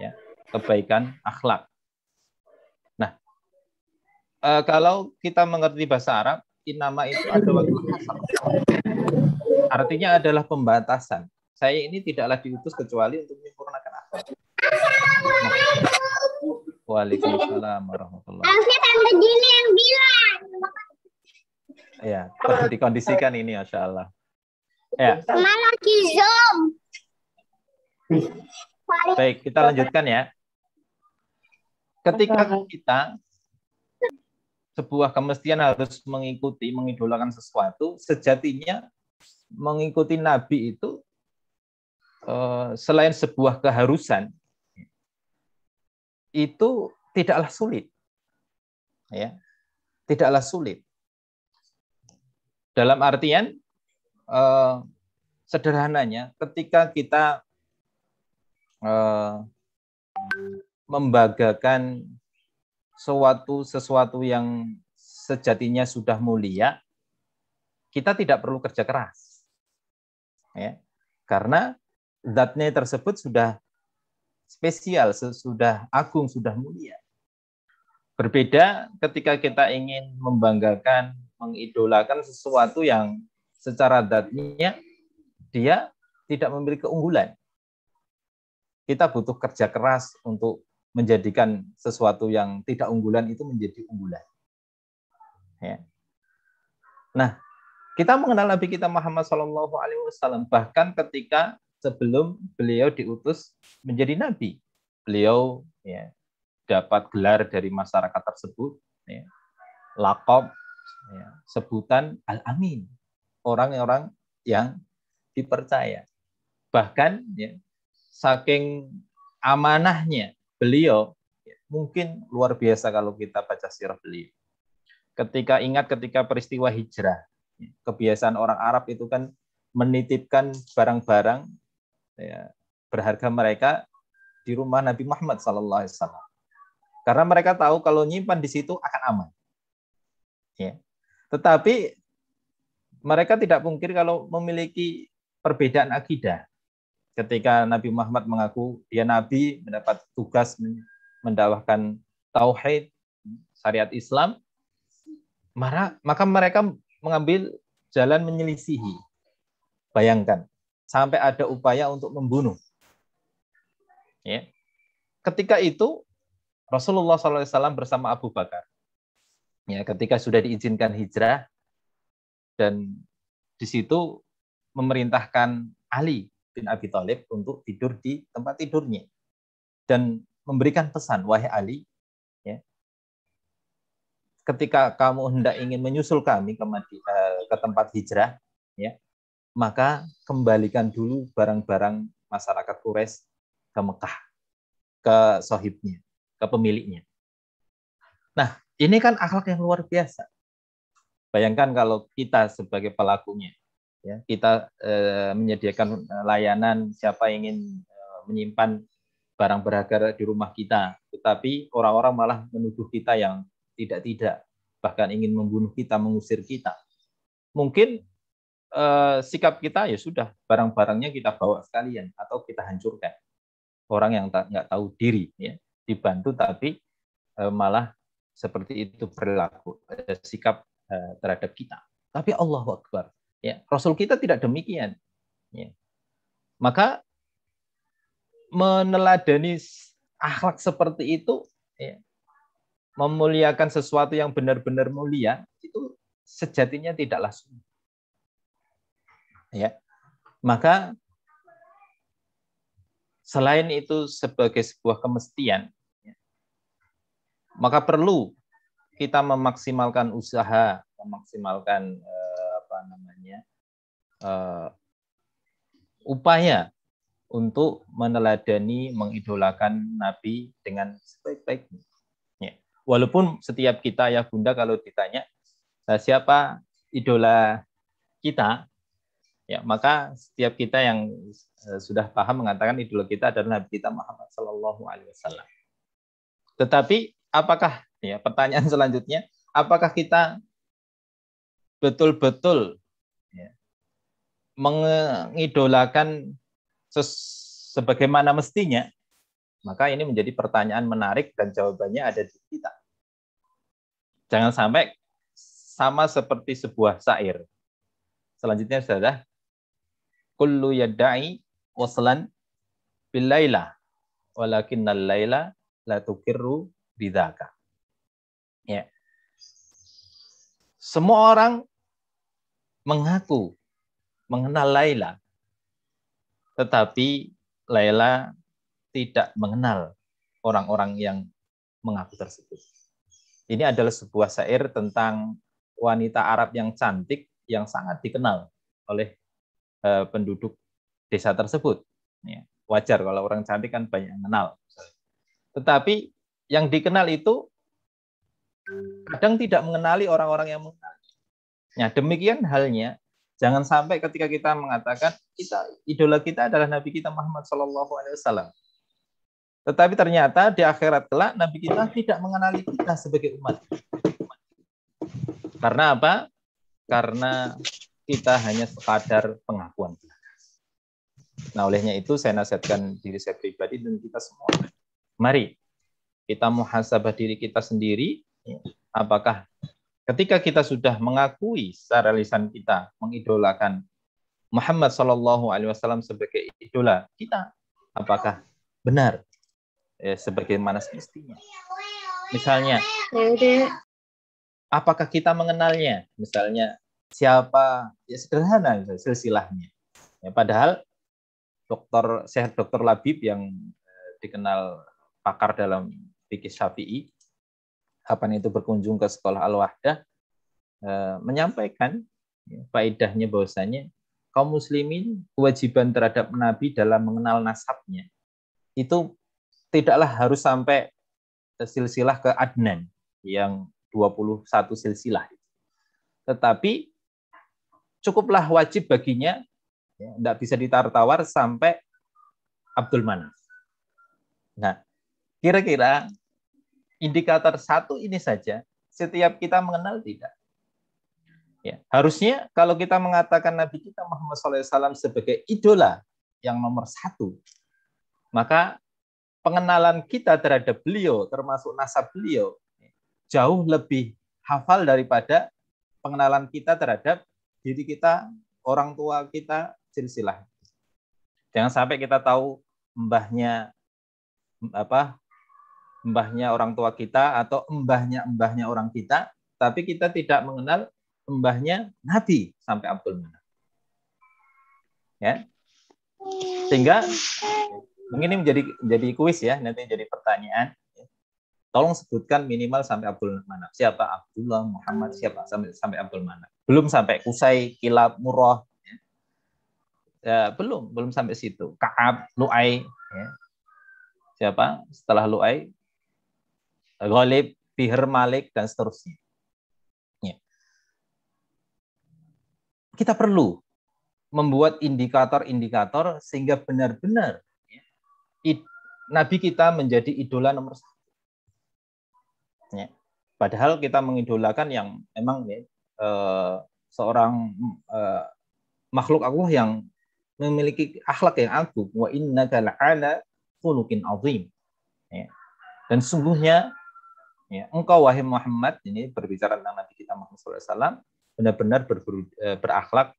Speaker 8: ya, kebaikan akhlak. Nah, kalau kita mengerti bahasa Arab, innama itu ada waktu hasar. Artinya adalah pembatasan. saya ini tidaklah diutus kecuali untuk menyempurnakan akhlak. Waalaikumsalam warahmatullahi wabarakatuh.
Speaker 7: Harusnya tante Gini yang bilang.
Speaker 8: Ya, perlu dikondisikan ini, Masya Allah. Ya.
Speaker 7: Malah Zoom.
Speaker 8: Baik, kita lanjutkan ya. Ketika kita sebuah kemestian harus mengikuti, mengidolakan sesuatu, sejatinya mengikuti Nabi itu selain sebuah keharusan, itu tidaklah sulit. Ya, tidaklah sulit. Dalam artian sederhananya, ketika kita membanggakan sesuatu yang sejatinya sudah mulia, kita tidak perlu kerja keras, ya, karena zatnya tersebut sudah spesial, sudah agung, sudah mulia. Berbeda ketika kita ingin membanggakan, mengidolakan sesuatu yang secara zatnya dia tidak memiliki keunggulan. Kita butuh kerja keras untuk menjadikan sesuatu yang tidak unggulan itu menjadi unggulan. Ya. Nah, kita mengenal Nabi kita Muhammad SAW bahkan ketika sebelum beliau diutus menjadi Nabi, beliau ya, dapat gelar dari masyarakat tersebut, ya, laqab, ya, sebutan Al-Amin, orang-orang yang dipercaya. Bahkan ya, saking amanahnya beliau, mungkin luar biasa kalau kita baca sirah beliau. Ketika peristiwa hijrah, kebiasaan orang Arab itu kan menitipkan barang-barang ya, berharga mereka di rumah Nabi Muhammad SAW. Karena mereka tahu kalau nyimpan di situ akan aman. Ya. Tetapi mereka tidak pungkir kalau memiliki perbedaan akidah. Ketika Nabi Muhammad mengaku dia Nabi, mendapat tugas mendakwahkan tauhid, syariat Islam, maka mereka mengambil jalan menyelisihi. Bayangkan, sampai ada upaya untuk membunuh. Ya. Ketika itu, Rasulullah SAW bersama Abu Bakar, ya, ketika sudah diizinkan hijrah, dan di situ memerintahkan Ali bin Abi Thalib untuk tidur di tempat tidurnya dan memberikan pesan, wahai Ali, ya, ketika kamu hendak ingin menyusul kami ke tempat hijrah, ya, maka kembalikan dulu barang-barang masyarakat Quraisy ke Mekah, ke sahibnya, ke pemiliknya. Nah, ini kan akhlak yang luar biasa. Bayangkan kalau kita sebagai pelakunya, ya, kita menyediakan layanan siapa ingin menyimpan barang berharga di rumah kita, tetapi orang-orang malah menuduh kita yang tidak-tidak, bahkan ingin membunuh kita, mengusir kita. Mungkin sikap kita ya sudah, barang-barangnya kita bawa sekalian atau kita hancurkan. Orang yang nggak tahu diri, ya, dibantu tapi malah seperti itu perilaku, sikap terhadap kita. Tapi Allahu Akbar, ya, Rasul kita tidak demikian. Ya. Maka meneladani akhlak seperti itu, ya, memuliakan sesuatu yang benar-benar mulia, itu sejatinya tidaklah sulit. Ya. Maka selain itu sebagai sebuah kemestian, ya, maka perlu kita memaksimalkan usaha, memaksimalkan upaya untuk meneladani, mengidolakan Nabi dengan sebaik-baiknya. Ya. Walaupun setiap kita ya Bunda kalau ditanya siapa idola kita, ya maka setiap kita yang sudah paham mengatakan idola kita adalah Nabi kita Muhammad SAW. Tetapi apakah, ya, pertanyaan selanjutnya, apakah kita betul-betul, ya, mengidolakan sebagaimana mestinya? Maka ini menjadi pertanyaan menarik dan jawabannya ada di kita. Jangan sampai sama seperti sebuah syair. Selanjutnya adalah kullu yadda'i waslan bil laila walakinnal laila la tuqirru bidzaka. Ya. Semua orang mengaku mengenal Laila, tetapi Laila tidak mengenal orang-orang yang mengaku tersebut. Ini adalah sebuah syair tentang wanita Arab yang cantik yang sangat dikenal oleh penduduk desa tersebut. Ya, wajar kalau orang cantik kan banyak yang kenal. Tetapi yang dikenal itu kadang tidak mengenali orang-orang yang mengenal. Nah, demikian halnya, jangan sampai ketika kita mengatakan idola kita adalah Nabi kita Muhammad SAW. Tetapi ternyata di akhirat kelak Nabi kita tidak mengenali kita sebagai umat. Karena apa? Karena kita hanya sekadar pengakuan. Nah, olehnya itu saya nasihatkan diri saya pribadi dan kita semua. Mari kita muhasabah diri kita sendiri. Apakah ketika kita sudah mengakui secara lisan kita mengidolakan Muhammad SAW sebagai idola kita, apakah benar sebagaimana semestinya? Misalnya, apakah kita mengenalnya? Misalnya siapa? Ya sederhana silsilahnya. Ya, padahal Syekh Dr. Labib yang dikenal pakar dalam fikih Syafi'i, kapan itu berkunjung ke sekolah Al-Wahdah, menyampaikan faedahnya bahwasanya kaum muslimin kewajiban terhadap Nabi dalam mengenal nasabnya itu tidaklah harus sampai silsilah ke Adnan yang 21 silsilah. Tetapi cukuplah wajib baginya, tidak bisa ditawar-tawar sampai Abdul Manaf. Nah, kira-kira indikator satu ini saja setiap kita mengenal tidak? Ya, harusnya kalau kita mengatakan Nabi kita Muhammad SAW sebagai idola yang nomor satu, maka pengenalan kita terhadap beliau, termasuk nasab beliau, jauh lebih hafal daripada pengenalan kita terhadap diri kita, orang tua kita, silsilah. Jangan sampai kita tahu mbahnya orang tua kita atau mbahnya orang kita, tapi kita tidak mengenal mbahnya Nabi sampai Abdul Manaf. Ya. Sehingga mungkin ini menjadi kuis ya, nanti jadi pertanyaan. Tolong sebutkan minimal sampai Abdul Manaf. Siapa? Abdullah, Muhammad, siapa sampai Abdul Manaf. Belum sampai Qusay, Kilab, Murrah. Ya, belum sampai situ. Ka'ab, Lu'ay, ya. Siapa? Setelah Lu'ay, Ghalib, Fihr, Malik, dan seterusnya. Ya. Kita perlu membuat indikator-indikator sehingga benar-benar Nabi kita menjadi idola nomor satu. Ya. Padahal kita mengidolakan yang memang seorang makhluk Allah yang memiliki akhlak yang agung. Wa innaka la'ala khuluqin azim. Ya. Dan sungguhnya engkau wahai Muhammad, ini berbicara tentang Nabi kita Muhammad SAW, benar-benar berakhlak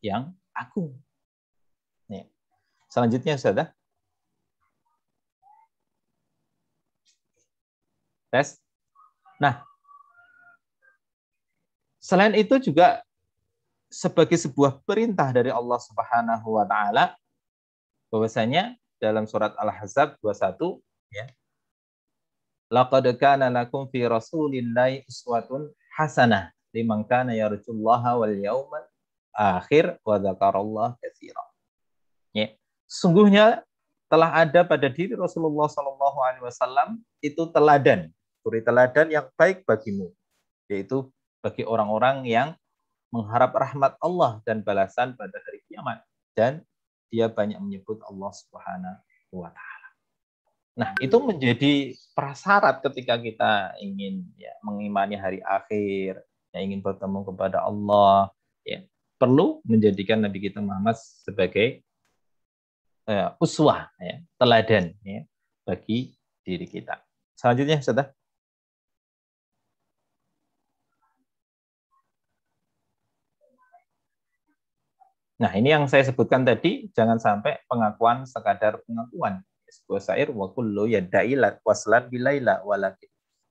Speaker 8: yang agung. Ya. Selanjutnya sudah. Tes. Nah, selain itu juga sebagai sebuah perintah dari Allah Subhanahu wa taala bahwasanya dalam surat Al-Ahzab 21 ya. Laqad kana lakum fi Rasulillahi uswatun hasanah liman kana yarjullaha wal yaumal akhir wa dzakarallaha katsiran. Ya. Sungguhnya telah ada pada diri Rasulullah SAW itu teladan, suri teladan yang baik bagimu, yaitu bagi orang-orang yang mengharap rahmat Allah dan balasan pada hari kiamat, dan dia banyak menyebut Allah Subhanahu wa taala. Nah, itu menjadi prasyarat ketika kita ingin mengimani hari akhir, ingin bertemu kepada Allah, perlu menjadikan Nabi kita Muhammad sebagai uswah, teladan bagi diri kita. Selanjutnya, sudah. Nah, ini yang saya sebutkan tadi, jangan sampai pengakuan sekadar pengakuan. Sebuah syair, wa kullu yadda'i waslan bilaila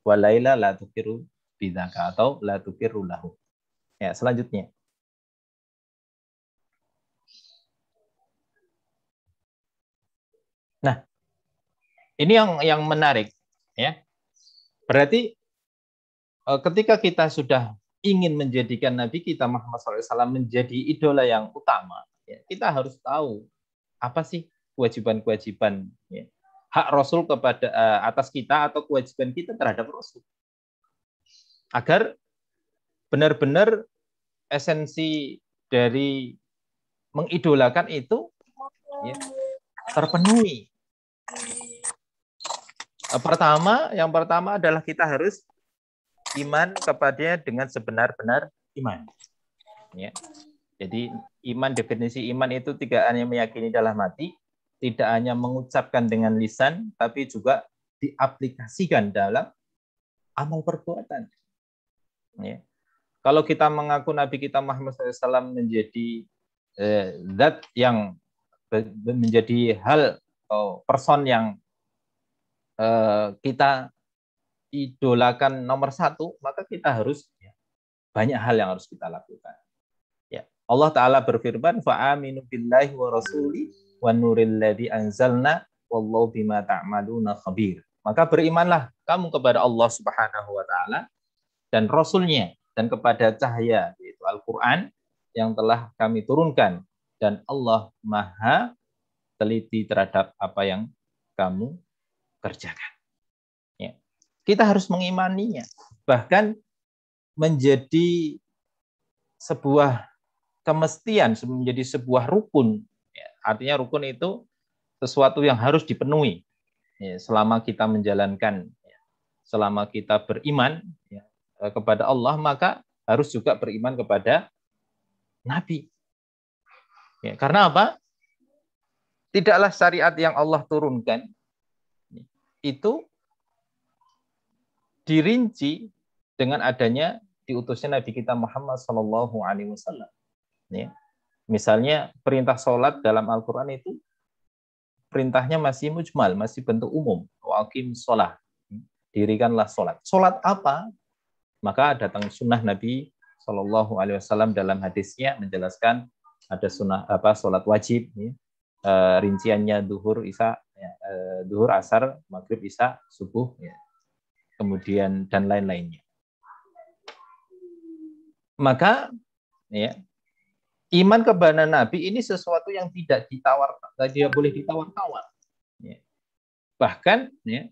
Speaker 8: walaila la tukiru bidaka atau la tukiru lahu. Ya, selanjutnya. Nah, ini yang menarik, ya. Berarti ketika kita sudah ingin menjadikan Nabi kita Muhammad SAW menjadi idola yang utama, ya, kita harus tahu apa sih kewajiban-kewajiban, ya, hak Rasul kepada atas kita atau kewajiban kita terhadap Rasul, agar benar-benar esensi dari mengidolakan itu, ya, terpenuhi. Yang pertama adalah kita harus iman kepadanya dengan sebenar-benar iman. Ya. Jadi iman, definisi iman itu tidak hanya meyakini dalam hati, tidak hanya mengucapkan dengan lisan, tapi juga diaplikasikan dalam amal perbuatan. Ya. Kalau kita mengaku Nabi kita Muhammad SAW menjadi zat yang menjadi hal atau person yang kita idolakan nomor satu, maka kita harus, ya, banyak hal yang harus kita lakukan. Ya. Allah Ta'ala berfirman, fa'aminu billahi wa rasuli wa nuril ladzi anzalna wallahu bima ta'maluna khabir. Maka berimanlah kamu kepada Allah Subhanahu wa Ta'ala dan Rasulnya, dan kepada cahaya, yaitu Al-Quran yang telah kami turunkan, dan Allah Maha teliti terhadap apa yang kamu kerjakan. Ya. Kita harus mengimaninya, bahkan menjadi sebuah kemestian, menjadi sebuah rukun. Ya. Artinya rukun itu sesuatu yang harus dipenuhi, ya, selama kita menjalankan, ya, selama kita beriman, ya, kepada Allah, maka harus juga beriman kepada Nabi. Ya, karena apa? Tidaklah syariat yang Allah turunkan itu dirinci dengan adanya diutusnya Nabi kita Muhammad SAW. Ya. Misalnya perintah sholat dalam Al-Quran itu perintahnya masih mujmal, masih bentuk umum. Waqim sholat, dirikanlah sholat. Sholat apa? Maka datang sunnah Nabi SAW dalam hadisnya menjelaskan ada sunnah sholat wajib, ya. Rinciannya duhur, isya, ya, duhur, asar, maghrib, isya, subuh, ya. Kemudian dan lain-lainnya. Maka, ya, iman kepada Nabi ini sesuatu yang tidak boleh ditawar-tawar. Ya. Bahkan, ya,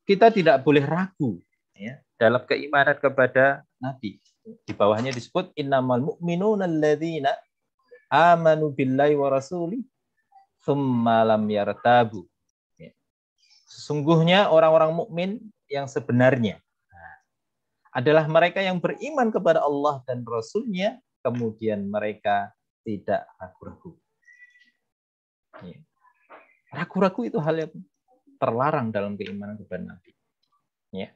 Speaker 8: kita tidak boleh ragu, ya, dalam keimanan kepada Nabi. Di bawahnya disebut innamal mu'minuna alladzina amanu billahi wa rasuli tsumma lam yartabu. Ya. Sesungguhnya orang-orang mukmin yang sebenarnya adalah mereka yang beriman kepada Allah dan Rasul-Nya, kemudian mereka tidak ragu-ragu. Ya. Ragu-ragu itu hal yang terlarang dalam keimanan kepada Nabi. Ya.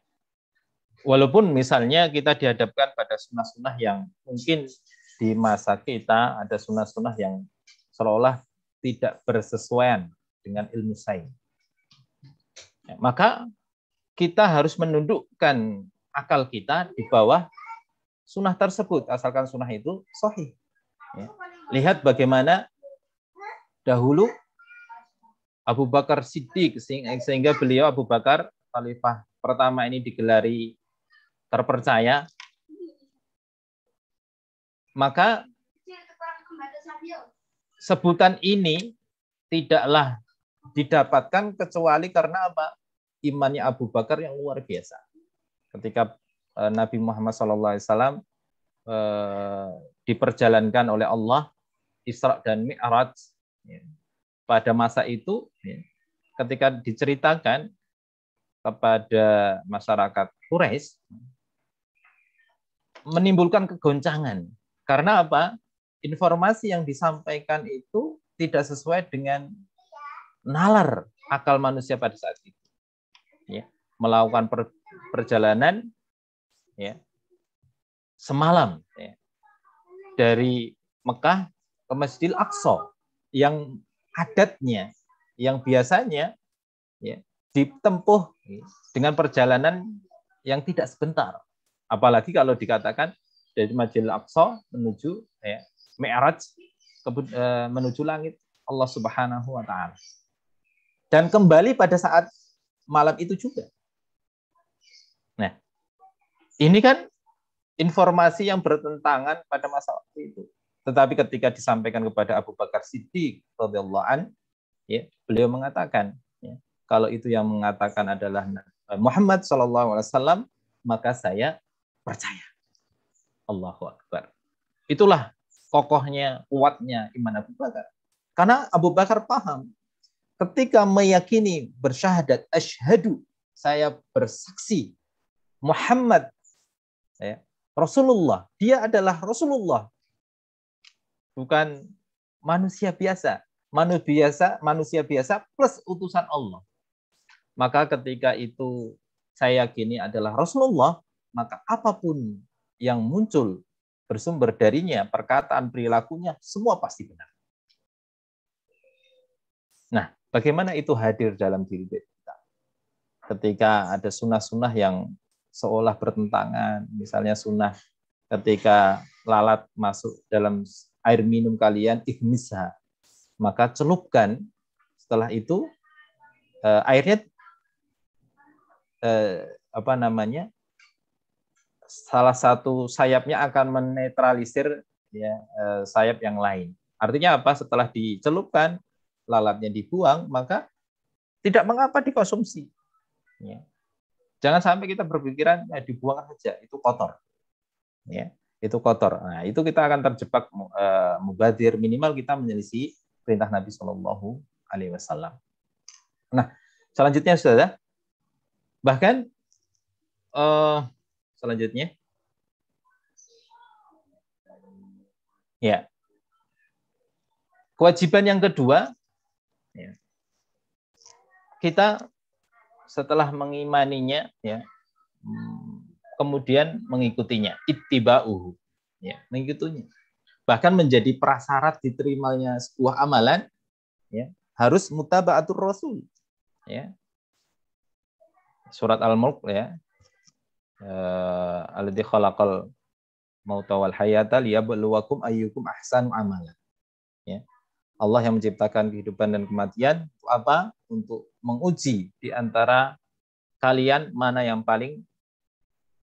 Speaker 8: Walaupun misalnya kita dihadapkan pada sunnah-sunnah yang mungkin di masa kita ada sunnah-sunnah yang seolah tidak bersesuaian dengan ilmu sains. Ya, maka kita harus menundukkan akal kita di bawah sunnah tersebut, asalkan sunnah itu sahih. Ya. Lihat bagaimana dahulu Abu Bakar Siddiq, sehingga beliau Abu Bakar khalifah pertama ini digelari terpercaya, maka sebutan ini tidaklah didapatkan kecuali karena apa? Imannya Abu Bakar yang luar biasa. Ketika Nabi Muhammad SAW diperjalankan oleh Allah Isra dan Mi'raj, ya, pada masa itu, ya, ketika diceritakan kepada masyarakat Quraisy, menimbulkan kegoncangan. Karena apa? Informasi yang disampaikan itu tidak sesuai dengan nalar akal manusia pada saat itu. Ya, melakukan perjalanan, ya, semalam, ya, dari Mekah ke Masjidil Aqsa yang adatnya, yang biasanya ya, ditempuh dengan perjalanan yang tidak sebentar. Apalagi kalau dikatakan dari Masjidil Aqsa menuju Mi'raj, menuju langit Allah Subhanahu wa taala. Dan kembali pada saat malam itu juga. Nah, ini kan informasi yang bertentangan pada masa waktu itu. Tetapi ketika disampaikan kepada Abu Bakar Siddiq radhiyallahu an, ya, beliau mengatakan, ya, kalau itu yang mengatakan adalah Muhammad SAW, maka saya percaya. Allahu Akbar. Itulah kokohnya, kuatnya iman Abu Bakar. Karena Abu Bakar paham, ketika meyakini bersyahadat, asyhadu, saya bersaksi, Muhammad ya, Rasulullah, dia adalah Rasulullah, bukan manusia biasa. Manusia biasa plus utusan Allah. Maka ketika itu saya yakini adalah Rasulullah, maka apapun yang muncul bersumber darinya, perkataan, perilakunya, semua pasti benar. Nah, bagaimana itu hadir dalam diri kita? Ketika ada sunnah-sunnah yang seolah bertentangan, misalnya sunnah ketika lalat masuk dalam air minum kalian, ihmisha, maka celupkan. Setelah itu airnya salah satu sayapnya akan menetralisir ya, sayap yang lain. Artinya apa? Setelah dicelupkan, lalatnya dibuang, maka tidak mengapa dikonsumsi. Ya. Jangan sampai kita berpikiran dibuang saja, itu kotor. Ya, itu kotor. Nah, itu kita akan terjebak mubadir, minimal kita menyelisih perintah Nabi Shallallahu Alaihi Wasallam. Nah, selanjutnya saudara, bahkan selanjutnya, ya, kewajiban yang kedua, ya, kita setelah mengimaninya, ya, kemudian mengikutinya, ittiba'uhu, ya, mengikutinya. Bahkan menjadi prasyarat diterimanya sebuah amalan, ya, harus mutaba'atur Rasul, ya. Surat Al-Mulk, ya. Alladzi khalaqal mauta wal hayata liyabluwakum ayyukum ahsanu amala. Ya. Allah yang menciptakan kehidupan dan kematian untuk apa? Untuk menguji di antara kalian mana yang paling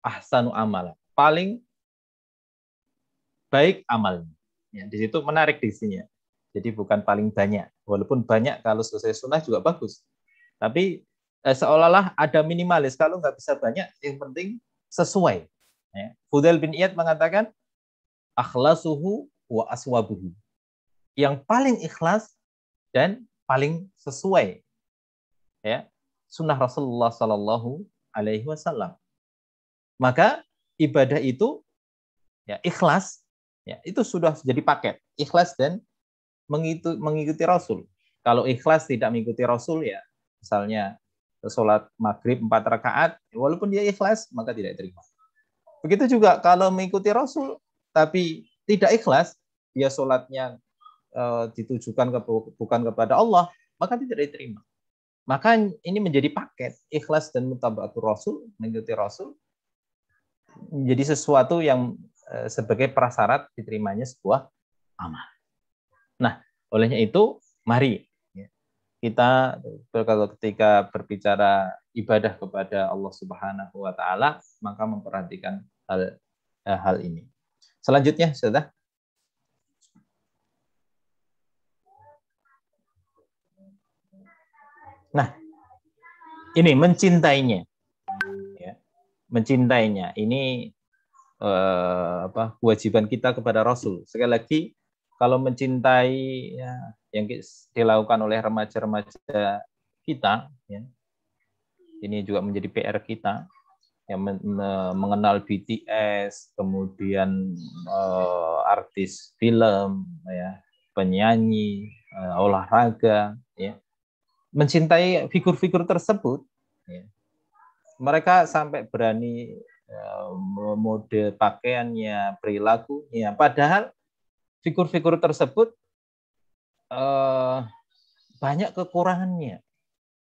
Speaker 8: ahsanu amala, paling baik amalnya. Ya, di situ menarik disinya. Jadi bukan paling banyak. Walaupun banyak kalau selesai sunnah juga bagus. Tapi seolah-olah ada minimalis. Kalau nggak bisa banyak, yang penting sesuai. Ya. Fudail bin Iyad mengatakan, akhlasuhu wa aswabuhu. Yang paling ikhlas dan paling sesuai. Ya, sunnah Rasulullah Sallallahu Alaihi Wasallam. Maka ibadah itu, ya, ikhlas, ya, itu sudah jadi paket. Ikhlas dan mengikuti Rasul. Kalau ikhlas tidak mengikuti Rasul, ya, misalnya sholat maghrib 4 rakaat, walaupun dia ikhlas, maka tidak diterima. Begitu juga kalau mengikuti Rasul, tapi tidak ikhlas, dia sholatnya ditujukan bukan kepada Allah, maka tidak diterima. Maka ini menjadi paket, ikhlas dan mutaba'atur Rasul, mengikuti Rasul, menjadi sesuatu yang sebagai prasyarat diterimanya sebuah amal. Nah, olehnya itu, mari kita ketika berbicara ibadah kepada Allah Subhanahu wa taala, maka memperhatikan hal ini. Selanjutnya, sudah. Nah, ini mencintainya. Ya. Mencintainya. Ini kewajiban kita kepada Rasul. Sekali lagi, kalau mencintai, ya, yang dilakukan oleh remaja-remaja kita, ya, ini juga menjadi PR kita, yang mengenal BTS, kemudian artis film, ya, penyanyi, olahraga, ya, mencintai figur-figur tersebut, ya, mereka sampai berani mode pakaiannya, perilakunya, padahal figur-figur tersebut banyak kekurangannya,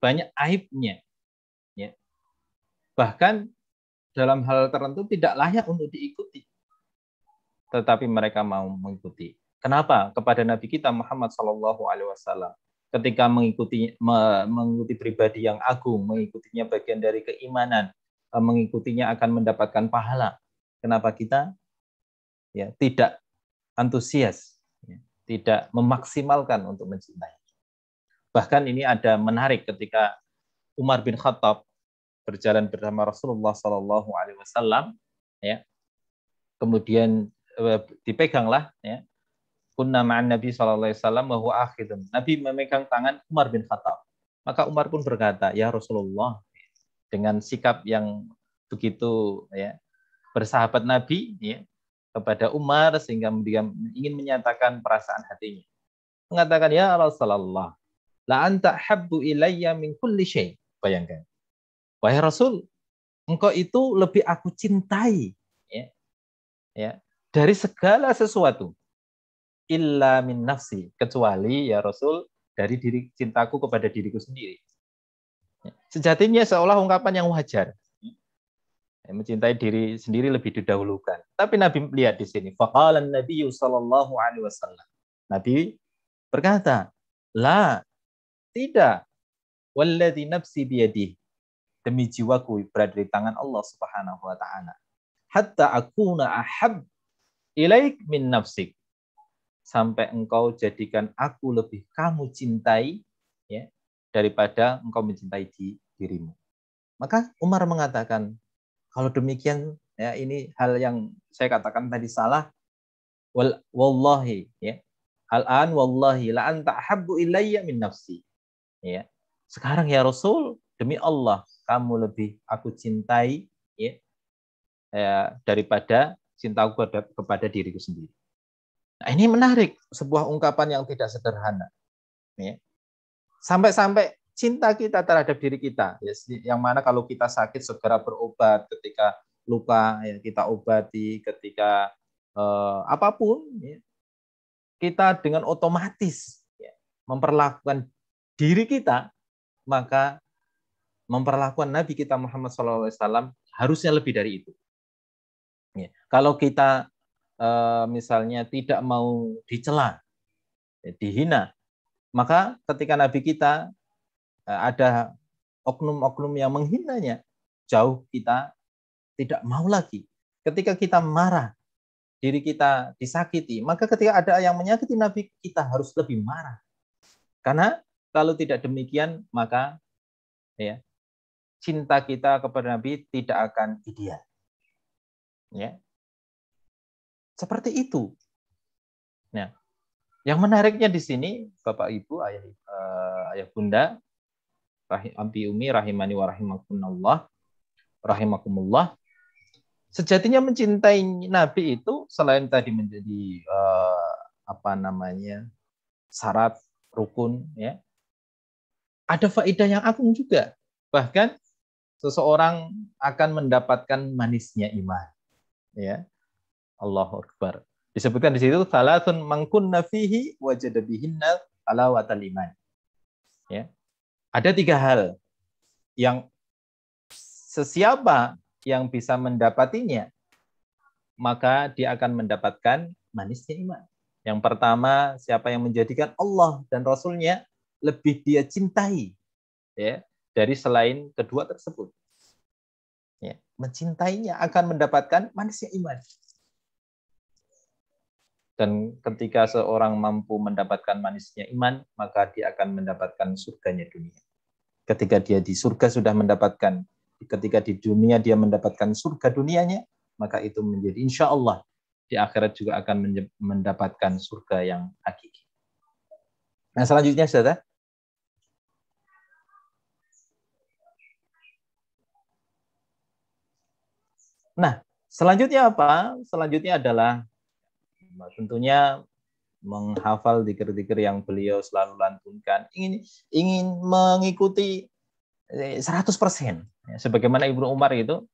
Speaker 8: banyak aibnya, ya. Bahkan dalam hal tertentu tidak layak untuk diikuti, tetapi mereka mau mengikuti. Kenapa? Kepada Nabi kita Muhammad SAW, ketika mengikuti pribadi yang agung, mengikutinya bagian dari keimanan, mengikutinya akan mendapatkan pahala. Kenapa kita tidak antusias, tidak memaksimalkan untuk mencintai? Bahkan ini ada menarik ketika Umar bin Khattab berjalan bersama Rasulullah SAW, kemudian dipeganglah, kunna ma'an Nabi SAW wa huwa akhidun. Nabi memegang tangan Umar bin Khattab. Maka Umar pun berkata, ya Rasulullah, dengan sikap yang begitu bersahabat Nabi kepada Umar, sehingga dia ingin menyatakan perasaan hatinya. Mengatakan, ya Rasulullah, la anta habbu ilayya min kulli syai. Bayangkan. Wahai Rasul, engkau itu lebih aku cintai dari segala sesuatu. Illa min nafsi, kecuali ya Rasul dari cintaku kepada diriku sendiri. Sejatinya seolah ungkapan yang wajar. Mencintai diri sendiri lebih didahulukan. Tapi Nabi lihat di sini. Faqala Nabi sallallahu alaihi wasallam. Nabi berkata, la, tidak. Walladzi nafsi biyadihi. Demi jiwaku berada di tangan Allah Subhanahu wa taala. Hatta akuna ahab ilaik min nafsik. Sampai engkau jadikan aku lebih kamu cintai daripada engkau mencintai dirimu. Maka Umar mengatakan, kalau demikian ini hal yang saya katakan tadi salah. Wallahi al-an wallahi la anta ahabbu ilayya min nafsi. Sekarang ya Rasul, demi Allah kamu lebih aku cintai daripada cintaku kepada diriku sendiri. Nah, ini menarik, sebuah ungkapan yang tidak sederhana. Sampai-sampai cinta kita terhadap diri kita, yang mana kalau kita sakit segera berobat, ketika luka kita obati, ketika apapun, kita dengan otomatis memperlakukan diri kita, maka memperlakukan Nabi kita Muhammad SAW harusnya lebih dari itu. Kalau kita misalnya tidak mau dicela, dihina, maka ketika Nabi kita ada oknum-oknum yang menghinanya, jauh kita tidak mau lagi. Ketika kita marah, diri kita disakiti, maka ketika ada yang menyakiti Nabi, kita harus lebih marah. Karena kalau tidak demikian, maka cinta kita kepada Nabi tidak akan ideal. Seperti itu. Nah, yang menariknya di sini, Bapak Ibu, ayah bunda, Abi Umi rahimani wa rahimakumullah. Sejatinya mencintai Nabi itu selain tadi menjadi syarat rukun, ada faedah yang agung juga. Bahkan seseorang akan mendapatkan manisnya iman. Allahu Akbar. Disebutkan di situ salatun man kunna fihi wajada bihinna halawatal iman. Ada 3 hal yang sesiapa yang bisa mendapatinya, maka dia akan mendapatkan manisnya iman. Yang pertama, siapa yang menjadikan Allah dan Rasulnya lebih dia cintai dari selain kedua tersebut. Mencintainya akan mendapatkan manisnya iman. Dan ketika seorang mampu mendapatkan manisnya iman, maka dia akan mendapatkan surganya dunia. Ketika dia di surga sudah mendapatkan, ketika di dunia dia mendapatkan surga dunianya, maka itu menjadi insya Allah di akhirat juga akan mendapatkan surga yang hakiki. Nah, selanjutnya saudara. Nah, selanjutnya apa? Selanjutnya adalah tentunya menghafal zikir-zikir yang beliau selalu lantunkan, ingin mengikuti 100%. Sebagaimana Ibnu Umar itu,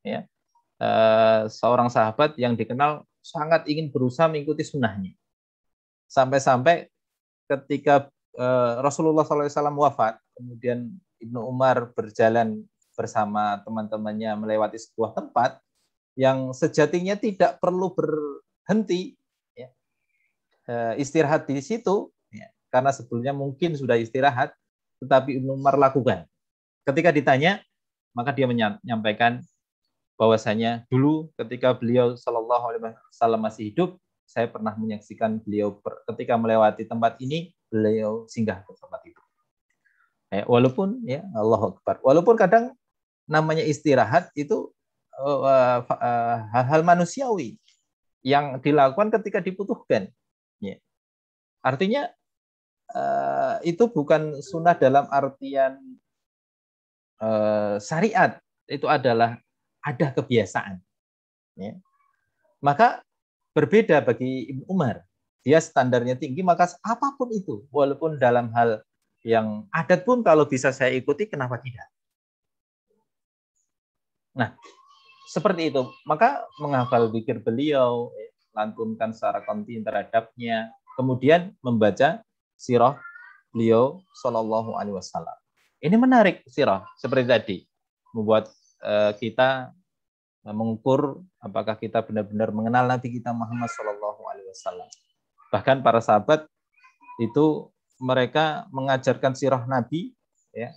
Speaker 8: seorang sahabat yang dikenal sangat ingin berusaha mengikuti sunnahnya. Sampai-sampai ketika Rasulullah SAW wafat, kemudian Ibnu Umar berjalan bersama teman-temannya melewati sebuah tempat yang sejatinya tidak perlu berhenti, ya, istirahat di situ, ya, karena sebelumnya mungkin sudah istirahat, tetapi Ibnu Umar lakukan. Ketika ditanya, maka dia menyampaikan bahwasanya dulu ketika beliau Shallallahu Alaihi Wasallam masih hidup, saya pernah menyaksikan beliau ketika melewati tempat ini, beliau singgah ke tempat itu. Walaupun ya Allahu Akbar, walaupun kadang namanya istirahat itu hal-hal manusiawi yang dilakukan ketika dibutuhkan. Ya. Artinya itu bukan sunnah dalam artian syariat, itu adalah ada kebiasaan. Ya. Maka berbeda bagi Ibnu Umar. Dia standarnya tinggi, maka apapun itu, walaupun dalam hal yang adat pun kalau bisa saya ikuti, kenapa tidak? Nah, seperti itu. Maka menghafal zikir beliau, lantunkan secara kontinu terhadapnya, kemudian membaca sirah beliau Shallallahu Alaihi Wasallam. Ini menarik sirah, seperti tadi, membuat kita mengukur apakah kita benar-benar mengenal Nabi kita Muhammad Shallallahu Alaihi Wasallam. Bahkan para sahabat itu mereka mengajarkan sirah Nabi, ya,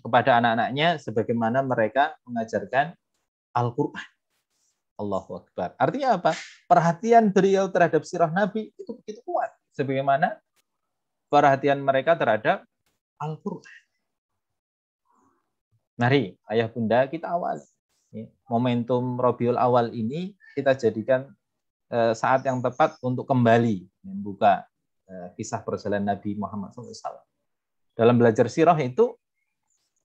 Speaker 8: kepada anak-anaknya sebagaimana mereka mengajarkan Al-Quran. Allahu Akbar. Artinya apa? Perhatian beliau terhadap sirah Nabi itu begitu kuat, sebagaimana perhatian mereka terhadap Al-Quran. Mari ayah bunda kita awal momentum Rabiul Awal ini kita jadikan saat yang tepat untuk kembali membuka kisah perjalanan Nabi Muhammad SAW. Dalam belajar sirah itu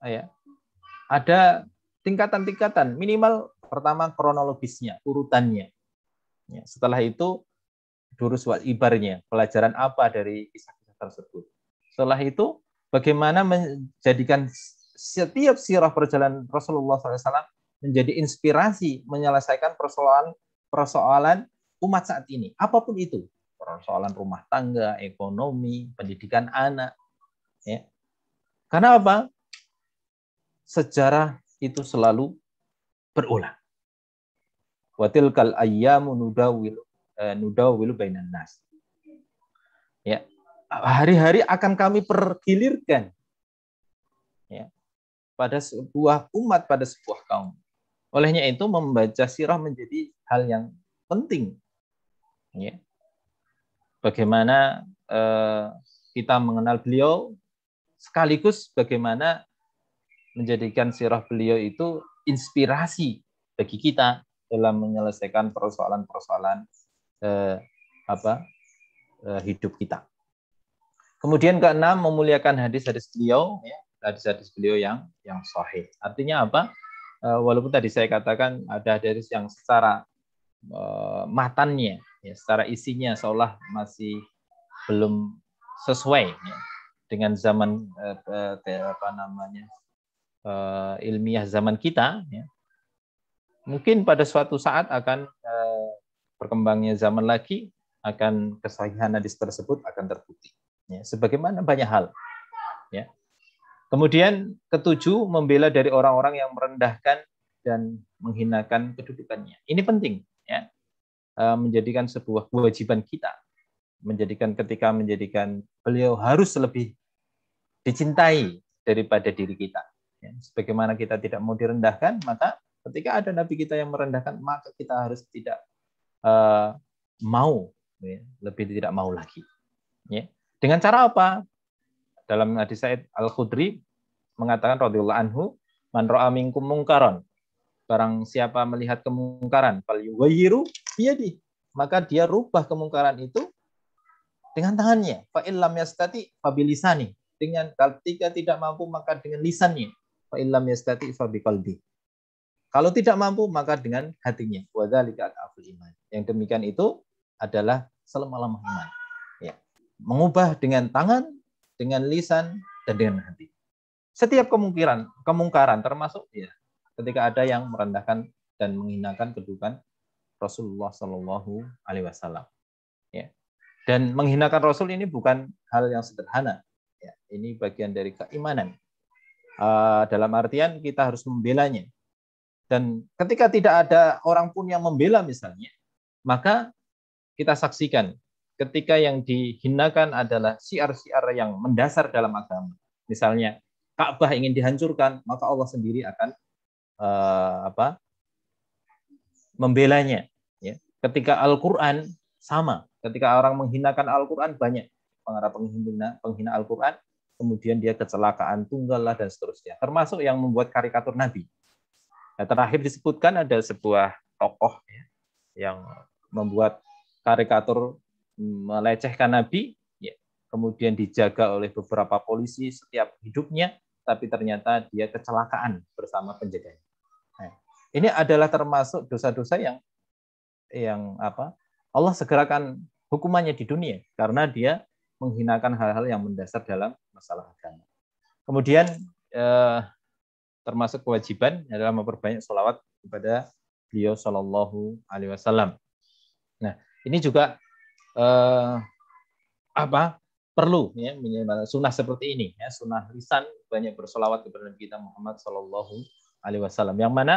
Speaker 8: ya, ada tingkatan-tingkatan, minimal pertama kronologisnya, urutannya. Ya, setelah itu durus wal ibarnya, pelajaran apa dari kisah-kisah tersebut. Setelah itu bagaimana menjadikan setiap sirah perjalanan Rasulullah SAW menjadi inspirasi menyelesaikan persoalan umat saat ini. Apapun itu. Persoalan rumah tangga, ekonomi, pendidikan anak. Ya. Karena apa? Sejarah itu selalu berulang. Wa tilkal ayyamu nudawilu bainan nas. Ya. Hari-hari akan kami pergilirkan. Ya. Pada sebuah umat, pada sebuah kaum. Olehnya itu membaca sirah menjadi hal yang penting. Ya. Bagaimana kita mengenal beliau, sekaligus bagaimana menjadikan sirah beliau itu inspirasi bagi kita dalam menyelesaikan persoalan-persoalan hidup kita. Kemudian keenam, memuliakan hadis-hadis beliau, ya, hadis-hadis beliau yang sahih. Artinya apa? Walaupun tadi saya katakan ada hadis yang secara matannya, ya, secara isinya seolah masih belum sesuai, ya, dengan zaman ilmiah zaman kita, ya. Mungkin pada suatu saat akan berkembangnya zaman lagi, akan kesahihan hadis tersebut akan terbukti, ya, sebagaimana banyak hal, ya. Kemudian ketujuh, membela dari orang-orang yang merendahkan dan menghinakan kedudukannya. Ini penting, ya, menjadikan sebuah kewajiban kita, ketika menjadikan beliau harus lebih dicintai daripada diri kita. Ya, sebagaimana kita tidak mau direndahkan, maka ketika ada Nabi kita yang merendahkan, maka kita harus tidak mau, ya, lebih tidak mau lagi. Ya. Dengan cara apa? Dalam hadis Sa'id Al-Khudri mengatakan radhiyallahu anhu, man ra'a minkum mungkaran, barang siapa melihat kemungkaran, falyughayyiru biyadihi, maka dia rubah kemungkaran itu dengan tangannya. Fa illam yastati fa bilisani, dengan ketika tidak mampu maka dengan lisannya. Fa illam yastati fa biqalbi, kalau tidak mampu maka dengan hatinya. Wa dzalika aqaful iman, yang demikian itu adalah selemah-lemah iman, ya. Mengubah dengan tangan, dengan lisan, dan dengan hati. Setiap kemungkaran termasuk, ya, ketika ada yang merendahkan dan menghinakan kedudukan Rasulullah Shallallahu Alaihi Wasallam. Ya. Dan menghinakan Rasul ini bukan hal yang sederhana. Ya, ini bagian dari keimanan. Dalam artian kita harus membelanya. Dan ketika tidak ada orang pun yang membela misalnya, maka kita saksikan ketika yang dihinakan adalah syiar-syiar yang mendasar dalam agama. Misalnya Ka'bah ingin dihancurkan, maka Allah sendiri akan membelanya. Ya. Ketika Al-Quran sama, ketika orang menghinakan Al-Quran banyak para penghina Al-Quran, kemudian dia kecelakaan tunggal lah dan seterusnya. Termasuk yang membuat karikatur Nabi. Nah, terakhir disebutkan ada sebuah tokoh ya, yang membuat karikatur melecehkan Nabi, ya, kemudian dijaga oleh beberapa polisi setiap hidupnya, tapi ternyata dia kecelakaan bersama penjaganya. Nah, ini adalah termasuk dosa-dosa yang Allah segerakan hukumannya di dunia karena dia menghinakan hal-hal yang mendasar dalam masalah agama. Kemudian termasuk kewajiban adalah memperbanyak sholawat kepada beliau Shallallahu Alaihi Wasallam. Nah, ini juga perlu ya minimal sunnah seperti ini ya, sunnah lisan banyak bersolawat kepada Nabi kita Muhammad Shallallahu Alaihi Wasallam. Yang mana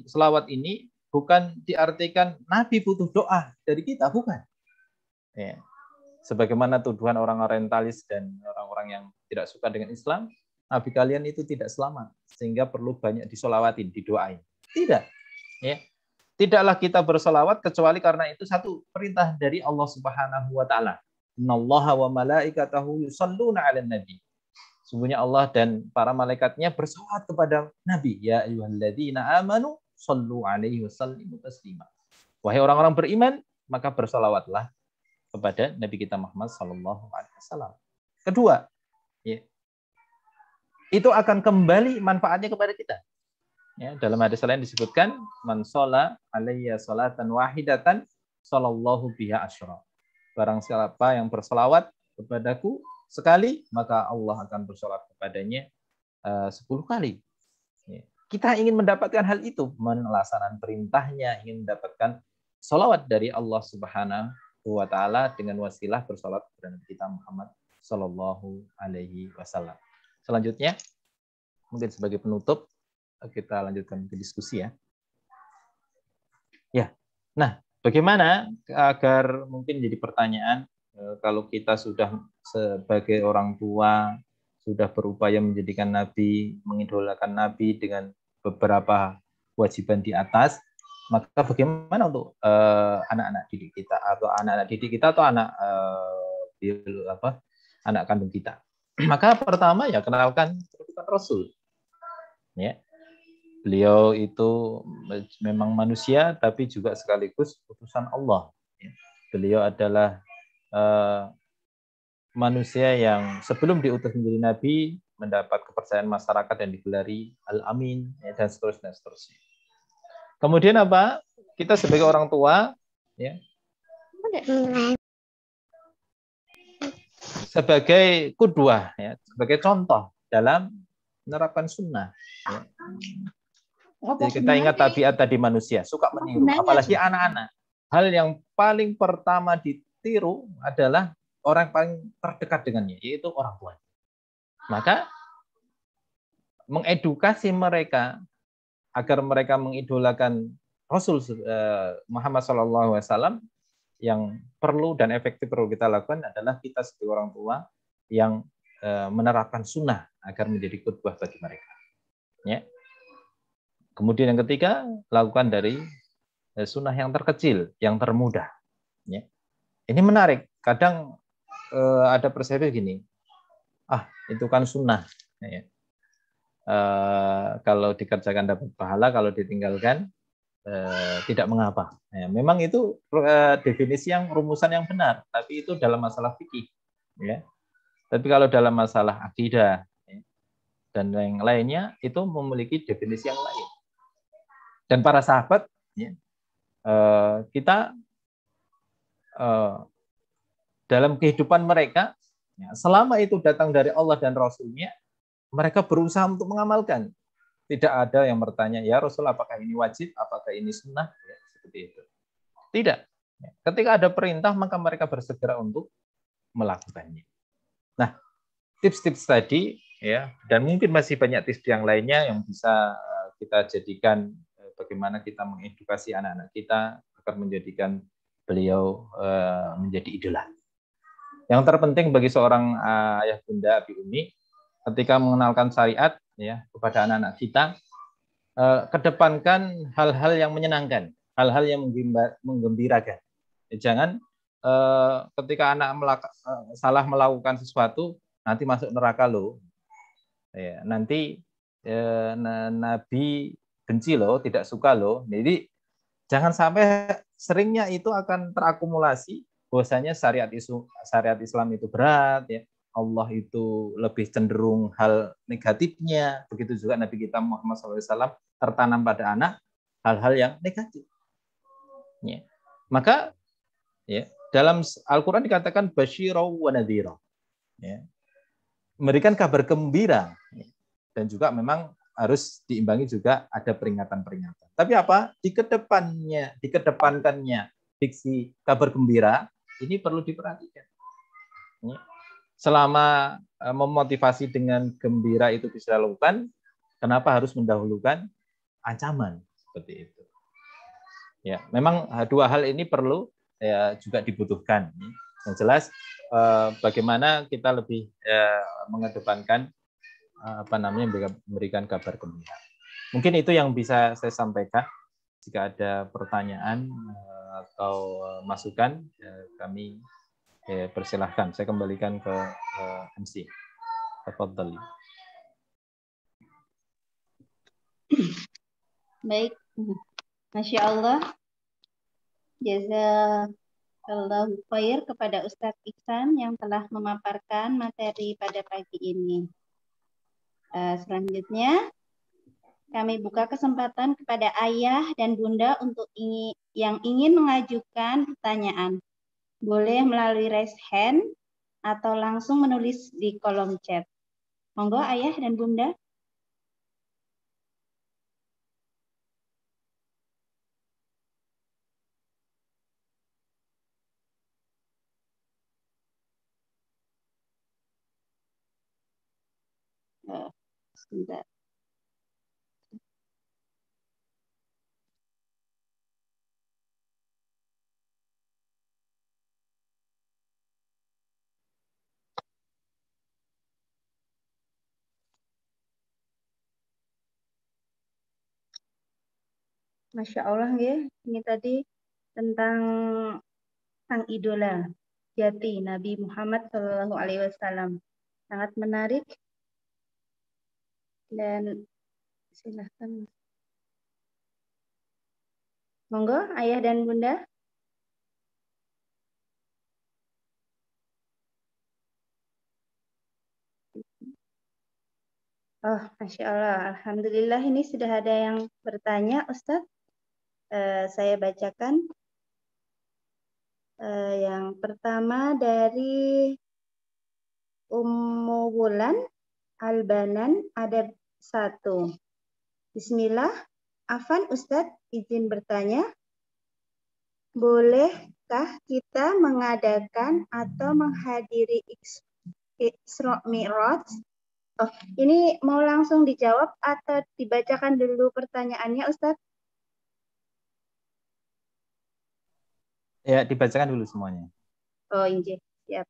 Speaker 8: selawat ini bukan diartikan Nabi butuh doa dari kita, bukan. Ya. Sebagaimana tuduhan orang orientalis dan orang-orang yang tidak suka dengan Islam, Nabi kalian itu tidak selamat, sehingga perlu banyak disolawatin, didoain. Tidak. Ya. Tidaklah kita bersolawat kecuali karena itu satu perintah dari Allah Subhanahu wa Ta'ala. Innallaha wa malaikatahu yusholluna 'alan nabi. Sungguhnya Allah dan para malaikatnya bersolawat kepada Nabi. Ya ayyuhalladzina amanu shollu 'alaihi wasallimu taslima. Wahai orang-orang beriman, maka bersolawatlah kepada Nabi kita Muhammad sallallahu alaihi wasallam. Kedua, ya, itu akan kembali manfaatnya kepada kita. Ya, dalam hadis lain disebutkan man sholla alayya sholatan wahidatan sallallahu biha asyra. Barang siapa yang bersolawat kepadaku sekali, maka Allah akan bersolawat kepadanya 10 kali. Ya. Kita ingin mendapatkan hal itu, melaksanakan perintahnya, ingin mendapatkan sholawat dari Allah Subhanahu wa Ta'ala dengan wasilah bersolawat kepada Nabi kita Muhammad Sallallahu Alaihi Wasallam. Selanjutnya, mungkin sebagai penutup, kita lanjutkan ke diskusi ya. Ya, nah bagaimana agar mungkin jadi pertanyaan kalau kita sudah sebagai orang tua sudah berupaya menjadikan Nabi, mengidolakan Nabi dengan beberapa kewajiban di atas, maka bagaimana untuk anak-anak didik kita atau anak kandung kita? Maka pertama ya kenalkan Rasul. Ya. Beliau itu memang manusia tapi juga sekaligus utusan Allah. Ya. Beliau adalah manusia yang sebelum diutus menjadi nabi mendapat kepercayaan masyarakat dan digelari Al-Amin ya, dan seterusnya. Kemudian apa? Kita sebagai orang tua, ya, sebagai qudwah, ya, sebagai contoh dalam menerapkan sunnah. Ya. Jadi kita ingat tabiat tadi manusia, suka meniru, apalagi anak-anak. Hal yang paling pertama ditiru adalah orang paling terdekat dengannya, yaitu orang tua. Maka mengedukasi mereka agar mereka mengidolakan Rasul Muhammad SAW, yang perlu dan efektif perlu kita lakukan adalah kita sebagai orang tua yang menerapkan sunnah agar menjadi qudwah bagi mereka. Ya. Kemudian yang ketiga, lakukan dari sunnah yang terkecil, yang termudah. Ya. Ini menarik. Kadang ada persepsi gini, itu kan sunnah. Ya. Kalau dikerjakan dapat pahala, kalau ditinggalkan tidak mengapa. Ya, memang itu definisi yang rumusan yang benar, tapi itu dalam masalah fikih. Ya. Tapi kalau dalam masalah akidah ya, dan yang lainnya itu memiliki definisi yang lain. Dan para sahabat, ya, kita dalam kehidupan mereka, ya, selama itu datang dari Allah dan Rasul-Nya, mereka berusaha untuk mengamalkan. Tidak ada yang bertanya, ya Rasul, apakah ini wajib, apakah ini sunnah? Ya, seperti itu. Tidak. Ketika ada perintah, maka mereka bersegera untuk melakukannya. Nah, tips-tips tadi ya, dan mungkin masih banyak tips yang lainnya yang bisa kita jadikan bagaimana kita mengedukasi anak-anak kita agar menjadikan beliau menjadi idola. Yang terpenting bagi seorang ayah bunda abi umi ketika mengenalkan syariat ya kepada anak-anak kita, kedepankan hal-hal yang menyenangkan, hal-hal yang menggembirakan. Jangan ketika anak salah melakukan sesuatu nanti masuk neraka loh. Ya, nanti Nabi benci loh, tidak suka loh. Jadi jangan sampai seringnya itu akan terakumulasi bahwasanya syariat Islam itu berat ya. Allah itu lebih cenderung hal negatifnya. Begitu juga Nabi kita Muhammad SAW tertanam pada anak hal-hal yang negatif. Ya. Maka ya, dalam Al-Quran dikatakan basyirau wa nadhira. Ya. Memberikan kabar gembira. Ya. Dan juga memang harus diimbangi juga ada peringatan-peringatan. Tapi apa? Dikedepankannya diksi kabar gembira ini perlu diperhatikan. Ya. Selama memotivasi dengan gembira itu bisa dilakukan, kenapa harus mendahulukan ancaman seperti itu? Ya, memang dua hal ini perlu ya, juga dibutuhkan. Yang jelas bagaimana kita lebih mengedepankan memberikan kabar gembira. Mungkin itu yang bisa saya sampaikan. Jika ada pertanyaan atau masukan, kami persilahkan. Saya kembalikan ke MC. Tafadhali.
Speaker 2: Baik, Masya Allah. Jazakallahu khair kepada Ustadz Iksan yang telah memaparkan materi pada pagi ini. Selanjutnya, kami buka kesempatan kepada ayah dan bunda untuk yang ingin mengajukan pertanyaan. Boleh melalui raise hand atau langsung menulis di kolom chat. Monggo ayah dan bunda. Sebentar. Masya Allah ya, ini tadi tentang sang idola jati Nabi Muhammad SAW. Sangat menarik dan silahkan. Monggo ayah dan bunda. Oh, Masya Allah. Alhamdulillah ini sudah ada yang bertanya, Ustadz. Saya bacakan. Yang pertama dari Ummu Wulan Albanan ada 1. Bismillah. Afan Ustadz izin bertanya. Bolehkah kita mengadakan atau menghadiri Isra Mi'raj? Oh, ini mau langsung dijawab atau dibacakan dulu pertanyaannya, Ustadz?
Speaker 8: Ya, dibacakan dulu semuanya.
Speaker 2: Oh, injil. Siap.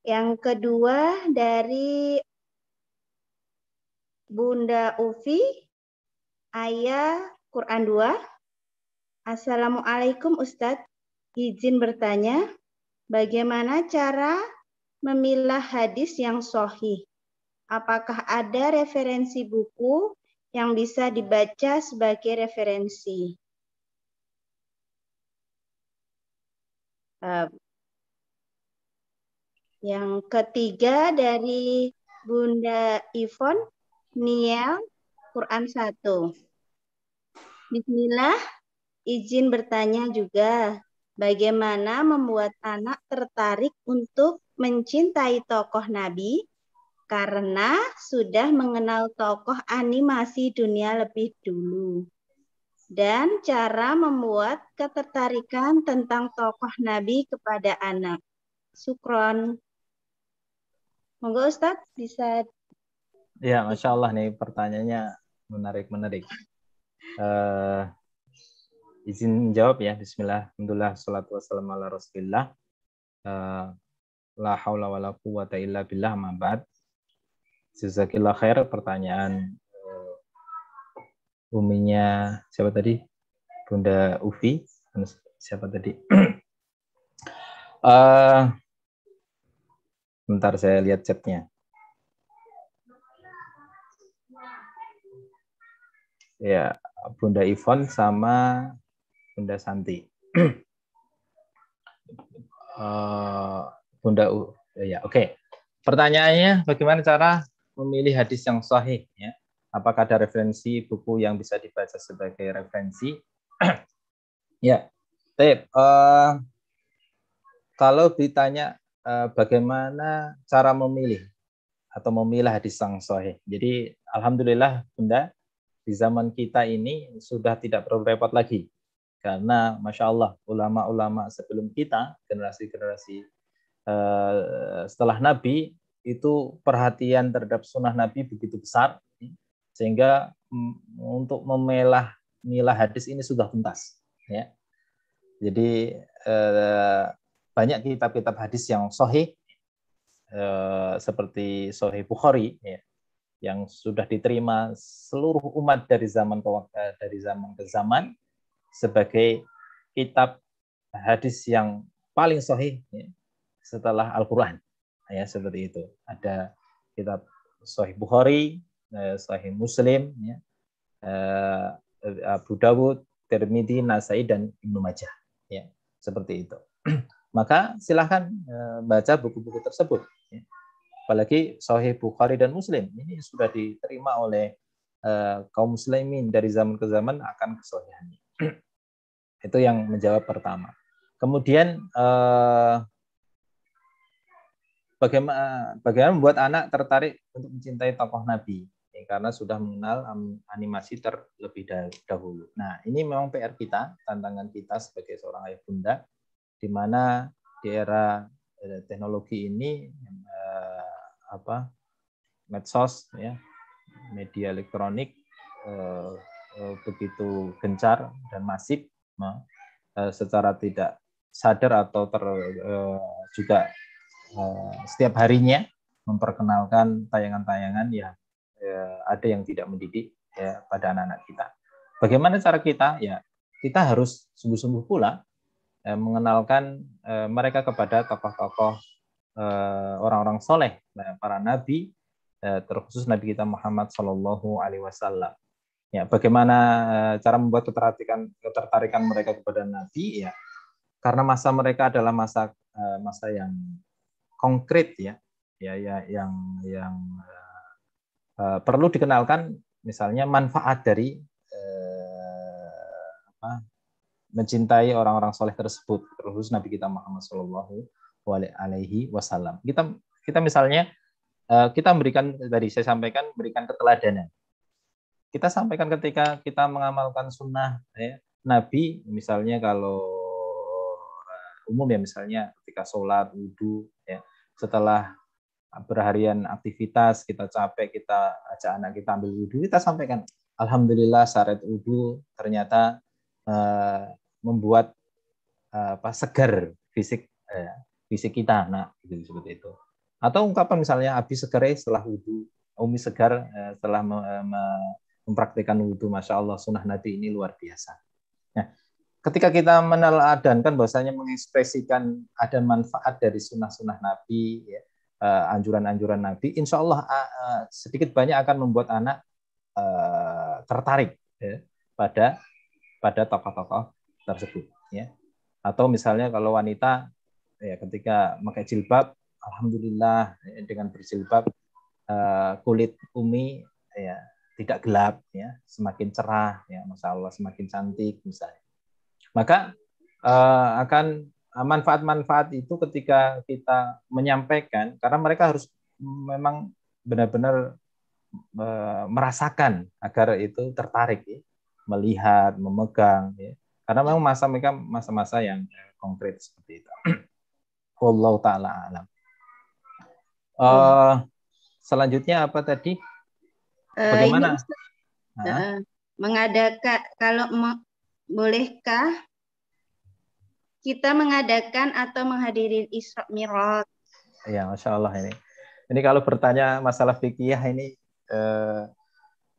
Speaker 2: Yang kedua dari Bunda Ufi, ayat Quran 2. Assalamualaikum Ustadz, izin bertanya, bagaimana cara memilah hadis yang sahih? Apakah ada referensi buku yang bisa dibaca sebagai referensi? Yang ketiga dari Bunda Ivon Niel, Quran 1. Bismillah, izin bertanya juga, bagaimana membuat anak tertarik untuk mencintai tokoh Nabi karena sudah mengenal tokoh animasi dunia lebih dulu? dan cara membuat ketertarikan tentang tokoh Nabi kepada anak. Syukron. Monggo Ustadz bisa.
Speaker 8: Ya, Masya Allah nih pertanyaannya menarik. Izin jawab ya. Bismillah, alhamdulillah, salatu wassalamu ala rasulillah. La haula wa la quwata illa billah, ma ba'd. Jazakillah khair. Pertanyaan uminya siapa tadi? Bunda Ufi. Siapa tadi? Bentar saya lihat chatnya. Ya, Bunda Ivon sama Bunda Santi. Ya, oke. Pertanyaannya, bagaimana cara memilih hadis yang sahih? Ya? Apakah ada referensi buku yang bisa dibaca sebagai referensi? Ya, kalau ditanya bagaimana cara memilih atau memilah hadis yang sahih. Jadi, alhamdulillah, Bunda, di zaman kita ini sudah tidak perlu repot lagi. Karena Masya Allah, ulama-ulama sebelum kita, generasi-generasi setelah Nabi, itu perhatian terhadap sunnah Nabi begitu besar, sehingga untuk memilah hadis ini sudah tuntas. Ya. Jadi banyak kitab-kitab hadis yang sahih, seperti Sahih Bukhari, ya, yang sudah diterima seluruh umat dari zaman ke zaman sebagai kitab hadis yang paling sahih, ya, setelah Al-Quran, ya, seperti itu. Ada kitab Sahih Bukhari, Sahih Muslim, ya, Abu Dawud, Tirmidzi, Nasai, dan Ibnu Majah, ya, seperti itu. Maka silahkan baca buku-buku tersebut, ya. Apalagi Sahih Bukhari dan Muslim ini sudah diterima oleh kaum muslimin dari zaman ke zaman akan kesahihannya. Itu yang menjawab pertama. Kemudian bagaimana membuat anak tertarik untuk mencintai tokoh Nabi, ya, karena sudah mengenal animasi terlebih dahulu. Nah, ini memang PR kita, tantangan kita sebagai seorang ayah bunda, di mana di era teknologi ini medsos, ya, media elektronik begitu gencar dan masif, secara tidak sadar atau juga setiap harinya memperkenalkan tayangan-tayangan yang ada yang tidak mendidik, ya, pada anak-anak kita. Bagaimana cara kita? Ya, kita harus sungguh-sungguh pula mengenalkan mereka kepada tokoh-tokoh orang-orang soleh, para nabi, terkhusus Nabi kita Muhammad Shallallahu Alaihi Wasallam. Ya, bagaimana cara membuat ketertarikan mereka kepada Nabi? Ya, karena masa mereka adalah masa yang konkret, ya, yang perlu dikenalkan, misalnya manfaat dari mencintai orang-orang soleh tersebut, terkhusus Nabi kita Muhammad Shallallahu Alaihi Wasallam. Kita misalnya kita saya sampaikan berikan keteladanan. Kita sampaikan ketika kita mengamalkan sunnah, ya, Nabi, misalnya kalau umum, ya, misalnya ketika sholat, wudhu, ya, setelah berharian aktivitas kita capek, kita ajak anak kita ambil wudhu, kita sampaikan, alhamdulillah syarat wudhu ternyata membuat segar fisik kita, nah, seperti itu. Atau ungkapan misalnya Abi Segare setelah wudhu, Umi Segar setelah mempraktikkan wudhu, Masya Allah, sunnah Nabi ini luar biasa. Nah, ketika kita meneladankan bahwasanya mengekspresikan ada manfaat dari sunnah-sunnah Nabi, ya, anjuran-anjuran Nabi, insya Allah sedikit banyak akan membuat anak tertarik, ya, pada tokoh-tokoh tersebut, ya. Atau misalnya kalau wanita, ya, ketika pakai jilbab, alhamdulillah, ya, dengan berjilbab kulit Umi, ya, tidak gelap, ya, semakin cerah, ya, Masya Allah, semakin cantik misalnya. Maka akan manfaat-manfaat itu ketika kita menyampaikan, karena mereka harus memang benar-benar merasakan agar itu tertarik, ya. melihat, memegang, ya. Karena memang masa mereka masa-masa yang konkret seperti itu. Wallahu ta'ala alam. Selanjutnya apa tadi? Bagaimana?
Speaker 2: Ini, mengadakan, kalau bolehkah kita mengadakan atau menghadiri Isra Mi'raj?
Speaker 8: Ya, Masya Allah ini. Ini kalau bertanya masalah fikih ini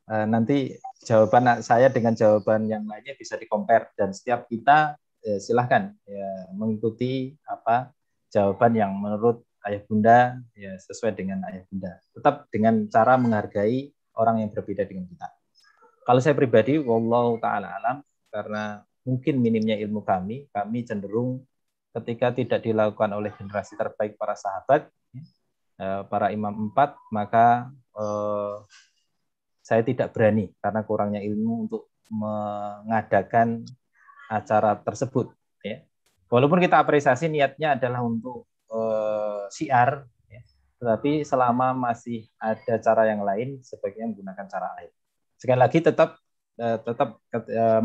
Speaker 8: nanti jawaban saya dengan jawaban yang lainnya bisa di-compare dan setiap kita silahkan ya, mengikuti apa jawaban yang menurut ayah bunda ya sesuai dengan ayah bunda. Tetap dengan cara menghargai orang yang berbeda dengan kita. Kalau saya pribadi, wallahu ta'ala alam, karena mungkin minimnya ilmu kami cenderung ketika tidak dilakukan oleh generasi terbaik para sahabat, para imam 4, maka saya tidak berani karena kurangnya ilmu untuk mengadakan acara tersebut. Ya. Walaupun kita apresiasi niatnya adalah untuk syiar, ya, tetapi selama masih ada cara yang lain, sebaiknya menggunakan cara lain. Sekali lagi tetap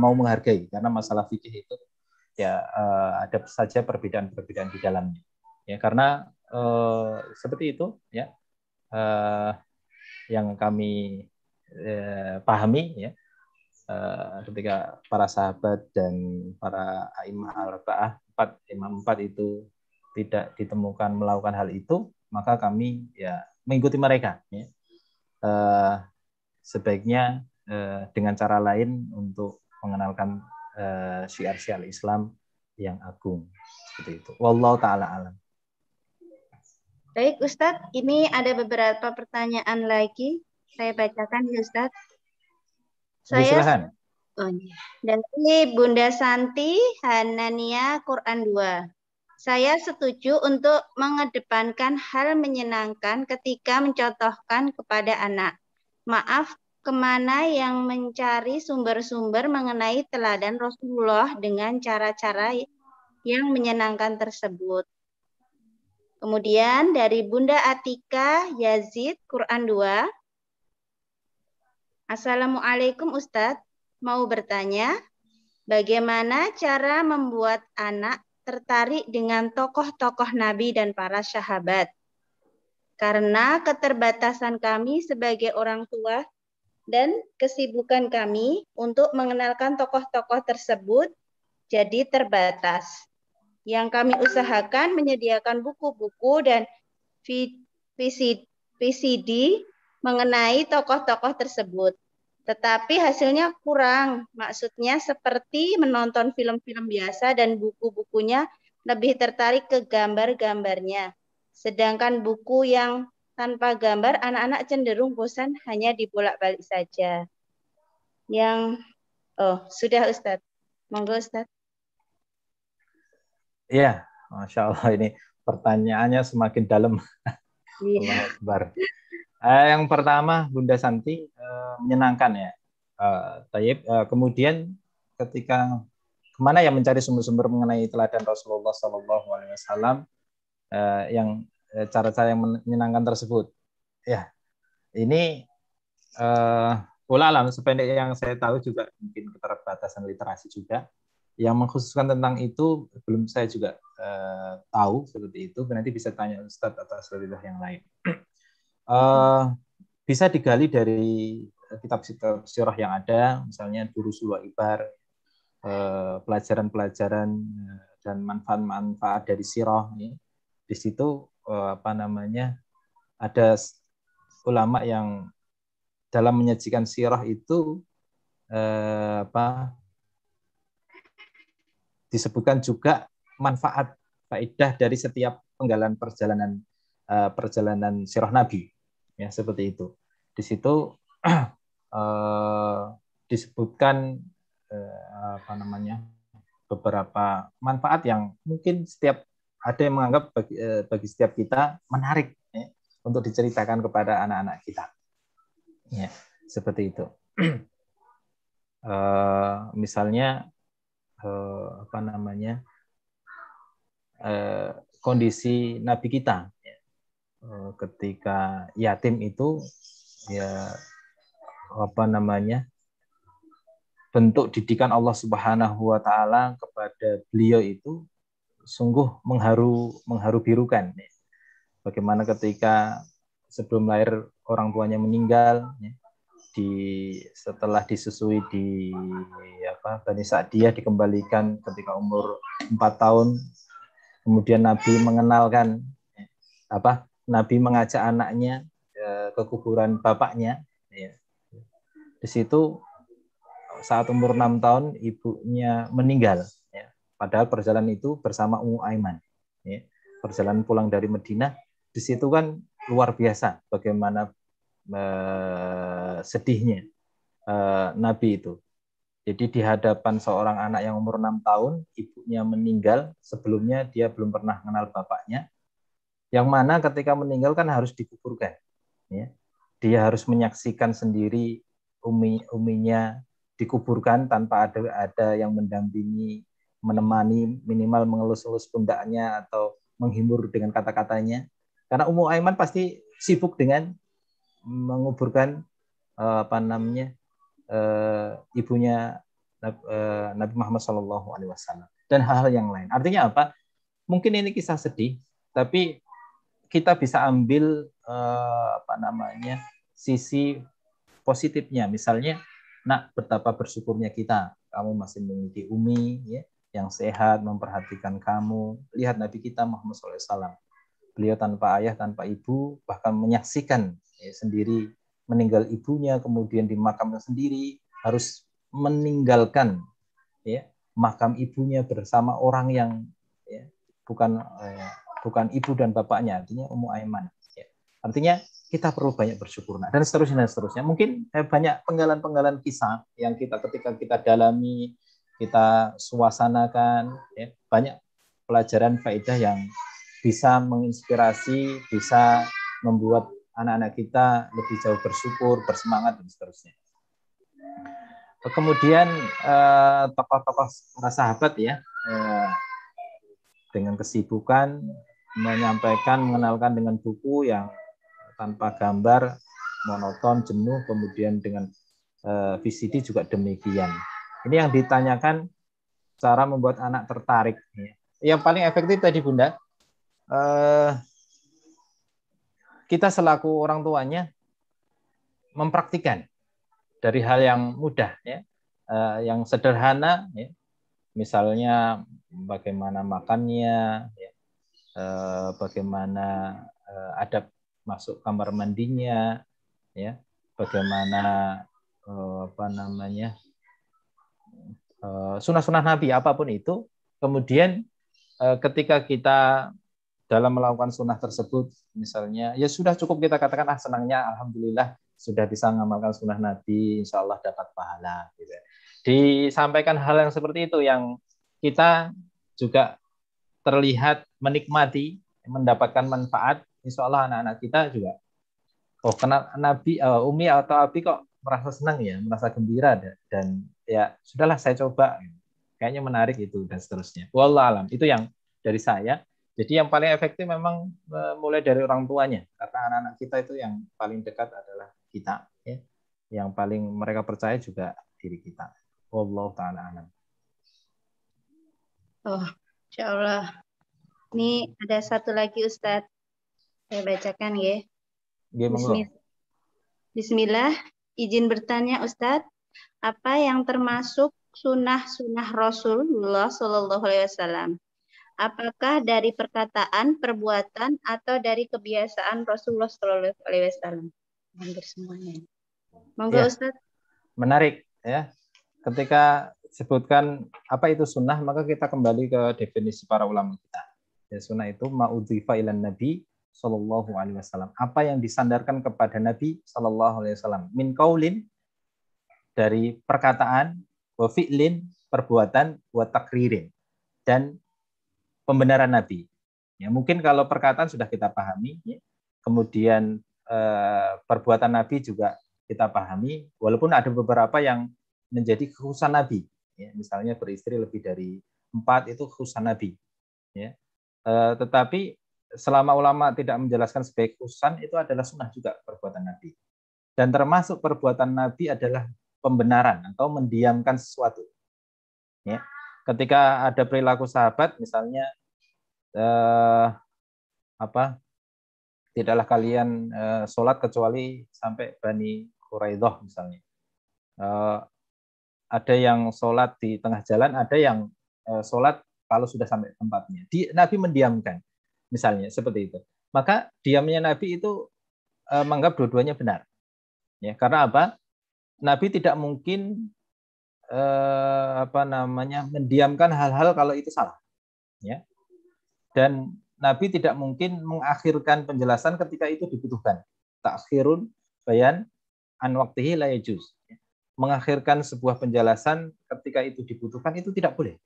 Speaker 8: mau menghargai karena masalah fikih itu ya ada saja perbedaan-perbedaan di dalamnya. Ya karena seperti itu ya yang kami pahami ya ketika para sahabat dan para imam al-arba'ah imam 4 itu tidak ditemukan melakukan hal itu, maka kami ya mengikuti mereka ya. Sebaiknya dengan cara lain untuk mengenalkan syiar-syiar Islam yang agung seperti itu. Wallahu ta'ala alam.
Speaker 2: Baik Ustadz, ini ada beberapa pertanyaan lagi. Saya bacakan ya Ustadz.
Speaker 8: Silakan.
Speaker 2: Dari Bunda Santi Hanania Quran 2. Saya setuju untuk mengedepankan hal menyenangkan ketika mencontohkan kepada anak. Maaf, kemana yang mencari sumber-sumber mengenai teladan Rasulullah dengan cara-cara yang menyenangkan tersebut. Kemudian dari Bunda Atika Yazid Quran 2. Assalamualaikum Ustadz, mau bertanya, bagaimana cara membuat anak tertarik dengan tokoh-tokoh Nabi dan para sahabat? Karena keterbatasan kami sebagai orang tua dan kesibukan kami untuk mengenalkan tokoh-tokoh tersebut jadi terbatas. Yang kami usahakan menyediakan buku-buku dan VCD mengenai tokoh-tokoh tersebut. Tetapi hasilnya kurang. Maksudnya seperti menonton film-film biasa dan buku-bukunya lebih tertarik ke gambar-gambarnya. Sedangkan buku yang tanpa gambar, anak-anak cenderung bosan hanya dibolak-balik saja. Sudah Ustadz. Monggo Ustadz.
Speaker 8: Iya, Masya Allah ini pertanyaannya semakin dalam.
Speaker 2: Allahu
Speaker 8: Akbar. Yang pertama Bunda Santi menyenangkan ya. Kemudian ketika kemana yang mencari sumber-sumber mengenai teladan Rasulullah SAW yang cara-cara yang menyenangkan tersebut. Ya, ini alam sependek yang saya tahu juga mungkin keterbatasan literasi juga. Yang mengkhususkan tentang itu belum saya juga tahu seperti itu. Nanti bisa tanya Ustadz atau Asrulillah yang lain. Bisa digali dari kitab-kitab sirah yang ada, misalnya Durusul Ibar, pelajaran-pelajaran dan manfaat-manfaat dari sirah. Di situ ada ulama yang dalam menyajikan sirah itu disebutkan juga manfaat faedah dari setiap penggalan perjalanan sirah Nabi, ya seperti itu. Di situ disebutkan beberapa manfaat yang mungkin ada yang menganggap bagi setiap kita menarik ya, untuk diceritakan kepada anak-anak kita, ya seperti itu. Misalnya kondisi Nabi kita ketika yatim itu ya bentuk didikan Allah Subhanahu wa taala kepada beliau itu sungguh mengharu birukan. Bagaimana ketika sebelum lahir orang tuanya meninggal, setelah disusui di Bani Sa'diyah, dikembalikan ketika umur 4 tahun, kemudian Nabi mengenalkan Nabi mengajak anaknya ke kuburan bapaknya. Di situ saat umur 6 tahun ibunya meninggal. Padahal perjalanan itu bersama Ummu Aiman. Perjalanan pulang dari Madinah, di situ kan luar biasa bagaimana sedihnya Nabi itu. Jadi di hadapan seorang anak yang umur 6 tahun, ibunya meninggal, sebelumnya dia belum pernah mengenal bapaknya, yang mana ketika meninggal kan harus dikuburkan. Dia harus menyaksikan sendiri uminya dikuburkan tanpa ada yang mendampingi, menemani, minimal mengelus-elus pundaknya atau menghibur dengan kata-katanya. Karena Ummu Aiman pasti sibuk dengan menguburkan ibunya Nabi Muhammad SAW dan hal-hal yang lain. Artinya apa? Mungkin ini kisah sedih, tapi kita bisa ambil sisi positifnya. Misalnya, nak, betapa bersyukurnya kita, kamu masih memiliki umi yang sehat, memperhatikan kamu. Lihat Nabi kita Muhammad SAW. Beliau tanpa ayah, tanpa ibu, bahkan menyaksikan sendiri meninggal ibunya, kemudian dimakamkan sendiri, harus meninggalkan makam ibunya bersama orang yang bukan ibu dan bapaknya, artinya Ummu Aiman. Artinya kita perlu banyak bersyukur, dan seterusnya dan seterusnya. Mungkin banyak penggalan-penggalan kisah yang ketika kita dalami, kita suasanakan, banyak pelajaran faedah yang bisa menginspirasi, bisa membuat anak-anak kita lebih jauh bersyukur, bersemangat, dan seterusnya. Kemudian tokoh-tokoh para sahabat dengan kesibukan mengenalkan dengan buku yang tanpa gambar, monoton, jenuh, kemudian dengan VCD juga demikian. Ini yang ditanyakan cara membuat anak tertarik. Yang paling efektif tadi Bunda, kita selaku orang tuanya mempraktikkan dari hal yang mudah, yang sederhana, misalnya bagaimana makannya, bagaimana adab masuk kamar mandinya, bagaimana sunah-sunah Nabi apapun itu. Kemudian ketika kita dalam melakukan sunnah tersebut, misalnya ya sudah cukup kita katakan senangnya alhamdulillah sudah bisa mengamalkan sunnah Nabi, insya Allah dapat pahala. Gitu. Disampaikan hal yang seperti itu yang kita juga terlihat menikmati, mendapatkan manfaat. Insya Allah anak-anak kita juga, karena Nabi, Umi atau Abi kok merasa senang ya, merasa gembira, dan ya sudahlah saya coba, kayaknya menarik itu, dan seterusnya. Wallahu alam, itu yang dari saya. Jadi yang paling efektif memang mulai dari orang tuanya, karena anak-anak kita itu yang paling dekat adalah kita, yang paling mereka percaya juga diri kita. Wallahu ta'ala alam.
Speaker 2: Oh, insya Allah. Ini ada satu lagi Ustadz. Saya bacakan ya. Bismillah. Izin bertanya Ustadz, apa yang termasuk sunnah-sunnah Rasulullah Shallallahu Alaihi Wasallam? Apakah dari perkataan, perbuatan, atau dari kebiasaan Rasulullah Shallallahu Alaihi Wasallam? Hampir semuanya. Monggo Ustadz.
Speaker 8: Menarik ya. Ketika sebutkan apa itu sunnah, maka kita kembali ke definisi para ulama kita. Ya, sunnah itu ma'udhifa ilan Nabi Sallallahu Alaihi Wasallam. Apa yang disandarkan kepada Nabi Sallallahu Alaihi Wasallam. Min qaulin, dari perkataan, wa fi'lin, perbuatan, wa takririn, dan pembenaran Nabi. Ya, mungkin kalau perkataan sudah kita pahami, ya. Kemudian perbuatan Nabi juga kita pahami, walaupun ada beberapa yang menjadi kekhususan Nabi. Ya, misalnya beristri lebih dari 4 itu kekhususan Nabi. Ya. Tetapi selama ulama tidak menjelaskan sebagai kekhususan, itu adalah sunnah juga perbuatan Nabi. Dan termasuk perbuatan Nabi adalah pembenaran atau mendiamkan sesuatu. Ya. Ketika ada perilaku sahabat, misalnya tidaklah kalian sholat kecuali sampai Bani Quraidah misalnya. Ada yang sholat di tengah jalan, ada yang sholat kalau sudah sampai tempatnya. Nabi mendiamkan, misalnya seperti itu. Maka diamnya Nabi itu menganggap dua-duanya benar. Ya, karena apa? Nabi tidak mungkin mendiamkan hal-hal kalau itu salah. Ya. Dan Nabi tidak mungkin mengakhirkan penjelasan ketika itu dibutuhkan. Takhirun bayan an waqtihi la yajuz. Mengakhirkan sebuah penjelasan ketika itu dibutuhkan itu tidak boleh.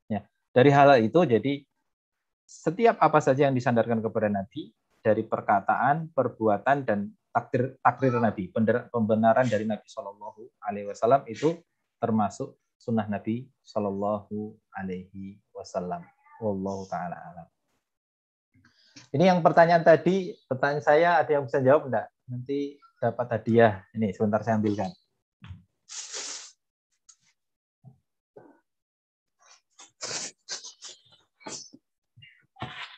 Speaker 8: Ya. Dari hal itu jadi setiap apa saja yang disandarkan kepada Nabi dari perkataan, perbuatan dan takrir Nabi, pembenaran dari Nabi Shallallahu Alaihi Wasallam itu termasuk sunnah Nabi Shallallahu Alaihi Wasallam. Wallahu taala alam. Ini yang pertanyaan tadi, pertanyaan saya ada yang bisa jawab enggak? Nanti dapat hadiah. Ini sebentar saya ambilkan.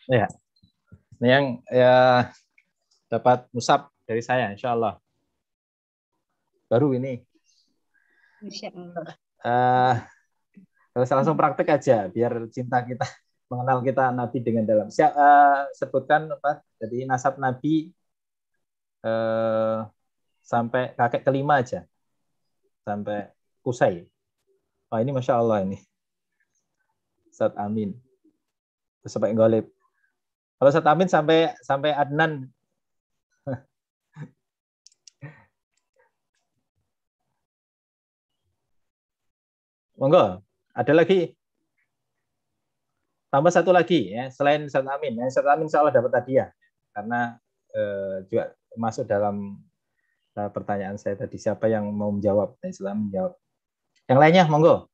Speaker 8: Ya. Ini yang dapat musab dari saya, insya Allah. Baru ini.
Speaker 2: Insya Allah.
Speaker 8: Kalau saya langsung praktek aja, biar cinta kita mengenal kita Nabi dengan dalam. Sebutkan apa? Jadi nasab Nabi sampai kakek kelima aja, sampai Kusai. Oh ini masya Allah ini. Ustaz Amin. Terus sampai Golib. Kalau Ustaz Amin sampai Adnan. Monggo, ada lagi. Tambah satu lagi ya, selain Ustaz Amin. Ustaz Amin insya Allah dapat hadiah karena juga masuk dalam pertanyaan saya tadi, siapa yang mau menjawab? Ustaz Amin menjawab. Yang lainnya monggo.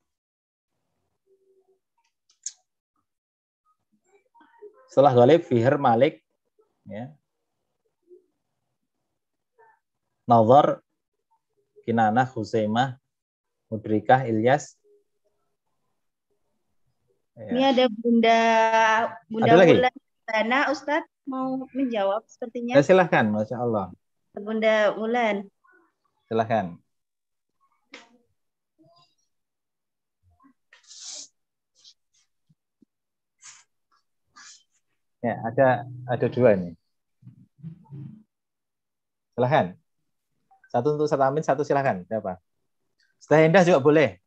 Speaker 8: Setelah Ghalib, Fihr, Malik, ya. Nazar, Kinanah, Huzaimah, Mudrikah, Ilyas. Ya.
Speaker 2: Ini ada Bunda Wulan Dana, Ustadz mau menjawab sepertinya.
Speaker 8: Ya, silahkan, Masya Allah.
Speaker 2: Bunda Wulan.
Speaker 8: Silahkan. Ya, ada dua nih. Silahkan. Satu untuk Ustaz Amin, satu silahkan. Siapa? Ustaz Endah juga boleh.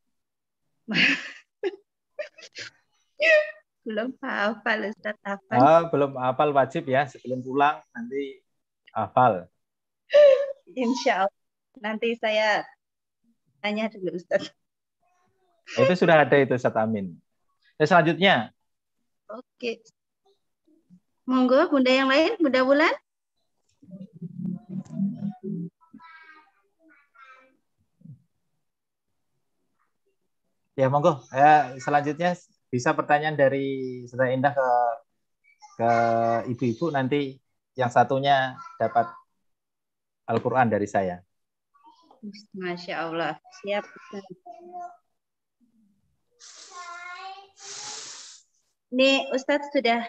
Speaker 2: Belum hafal Ustaz, hafal.
Speaker 8: Belum hafal, wajib ya. Sebelum pulang nanti hafal.
Speaker 2: Insya Allah. Nanti saya tanya dulu Ustaz.
Speaker 8: Itu sudah ada itu Ustaz Amin. Ya, selanjutnya.
Speaker 2: Oke. Monggo Bunda yang lain, Bunda Wulan.
Speaker 8: Ya monggo. Selanjutnya bisa pertanyaan dari Saudara Indah ke ibu-ibu, nanti yang satunya dapat Al-Quran dari saya.
Speaker 2: Masya Allah. Siap. Ini Ustadz sudah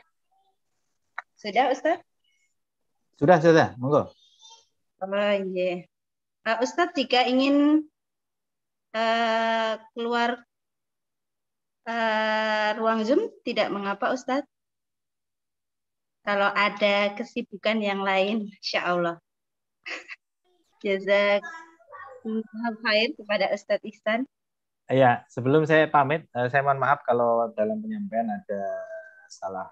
Speaker 2: Ustadz?
Speaker 8: Sudah, monggo.
Speaker 2: Oh iya. Ustadz jika ingin keluar ruang Zoom tidak mengapa Ustadz. Kalau ada kesibukan yang lain, insya Allah. Jazakumullah khair kepada Ustadz Ihsan.
Speaker 8: Ya, sebelum saya pamit, saya mohon maaf kalau dalam penyampaian ada salah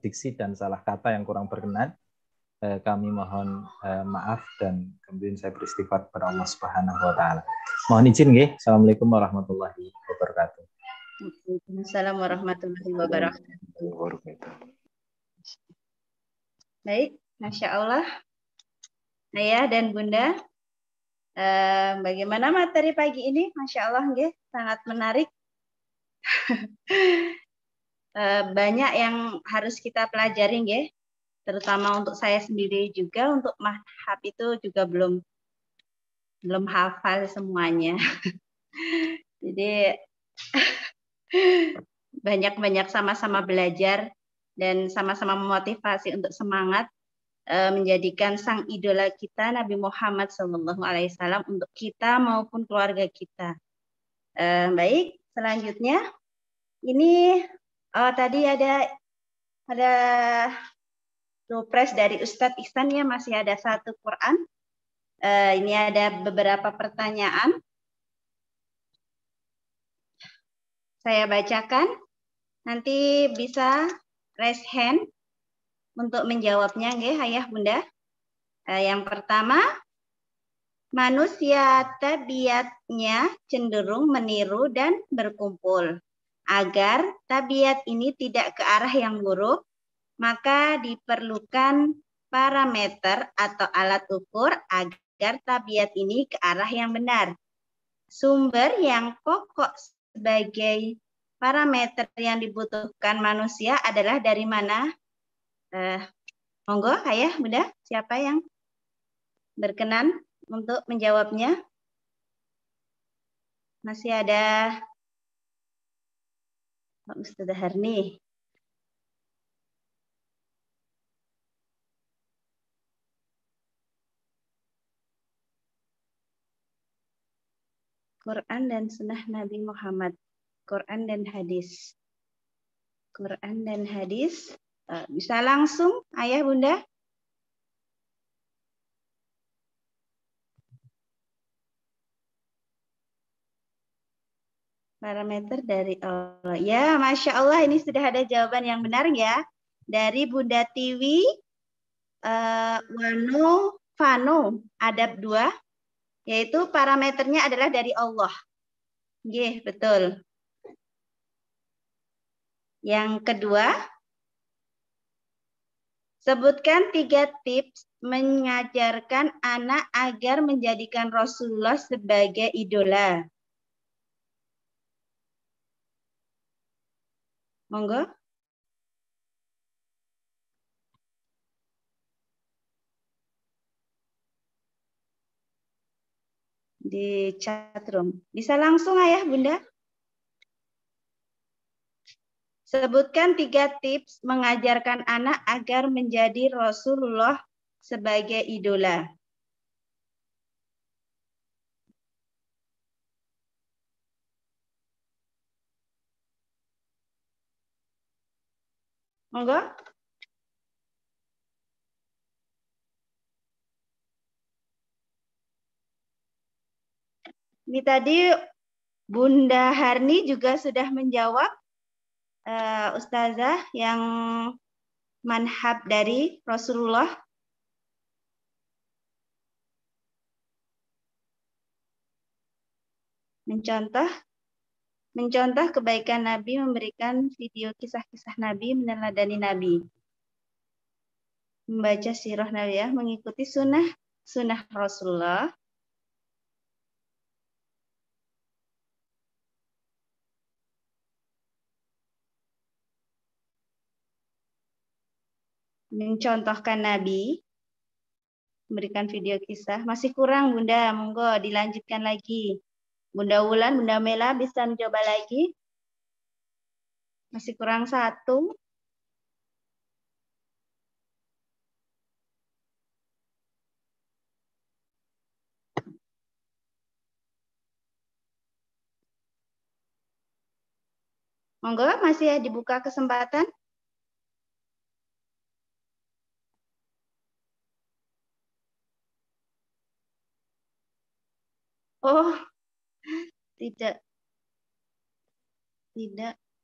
Speaker 8: diksi dan salah kata yang kurang berkenan. Kami mohon maaf dan kemudian saya beristighfar kepada Allah Subhanahu wa taala. Mohon izin nggih. Assalamualaikum warahmatullahi wabarakatuh.
Speaker 2: Waalaikumsalam warahmatullahi wabarakatuh. Baik, Masya Allah. Ayah dan Bunda, bagaimana materi pagi ini? Masya Allah, nggih, sangat menarik. Banyak yang harus kita pelajari, nggih. Terutama untuk saya sendiri juga, untuk madhab itu juga belum belum hafal semuanya. Jadi banyak-banyak sama-sama belajar dan sama-sama memotivasi untuk semangat menjadikan sang idola kita Nabi Muhammad SAW untuk kita maupun keluarga kita. Baik, selanjutnya ini tadi ada dupres dari Ustadz Ihsan ya, masih ada satu Quran. Ini ada beberapa pertanyaan. Saya bacakan, nanti bisa raise hand untuk menjawabnya, nggih, Ayah Bunda. Yang pertama, manusia tabiatnya cenderung meniru dan berkumpul. Agar tabiat ini tidak ke arah yang buruk, maka diperlukan parameter atau alat ukur agar tabiat ini ke arah yang benar. Sumber yang pokok sebagai parameter yang dibutuhkan manusia adalah dari mana? Monggo, Ayah, Bunda, siapa yang berkenan untuk menjawabnya? Masih ada Pak Ustadzah Harni. Quran dan Sunnah Nabi Muhammad. Quran dan hadis. Quran dan hadis. Bisa langsung, Ayah, Bunda? Parameter dari Allah. Ya, Masya Allah, ini sudah ada jawaban yang benar ya. Dari Bunda Tiwi, Wano, Fano, adab 2. Yaitu parameternya adalah dari Allah. Nggih, betul. Yang kedua, sebutkan 3 tips mengajarkan anak agar menjadikan Rasulullah sebagai idola. Monggo. Di chat room. Bisa langsung, Ayah, Bunda? Sebutkan 3 tips mengajarkan anak agar menjadi Rasulullah sebagai idola. Monggo. Ini tadi Bunda Harni juga sudah menjawab, Ustazah, yang manhab dari Rasulullah. Mencontoh kebaikan Nabi, memberikan video kisah-kisah Nabi, meneladani Nabi. Membaca sirah Nabi, ya, mengikuti sunnah Rasulullah. Mencontohkan Nabi, memberikan video kisah. Masih kurang, Bunda, monggo dilanjutkan lagi. Bunda Wulan, Bunda Mela bisa mencoba lagi. Masih kurang 1. Monggo, masih dibuka kesempatan. Oh, tidak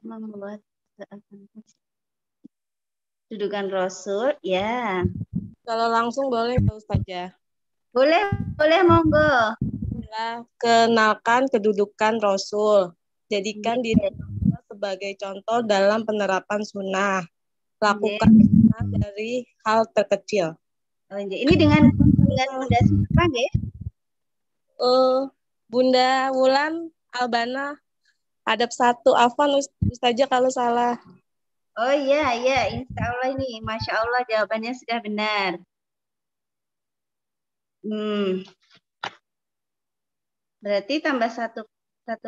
Speaker 2: membuat dudukan Rasul, ya.
Speaker 1: Kalau langsung boleh, Pak Ustazah.
Speaker 2: Boleh, monggo.
Speaker 1: Kenalkan kedudukan Rasul. Jadikan diri sebagai contoh dalam penerapan sunnah. Lakukan sunnah dari hal terkecil.
Speaker 2: Ini dengan Bunda siapa, nggih?
Speaker 1: Bunda Wulan Albana, adab 1. Afwan Ustazah kalau salah.
Speaker 2: Oh iya, insya Allah ini, Masya Allah jawabannya sudah benar. Berarti tambah satu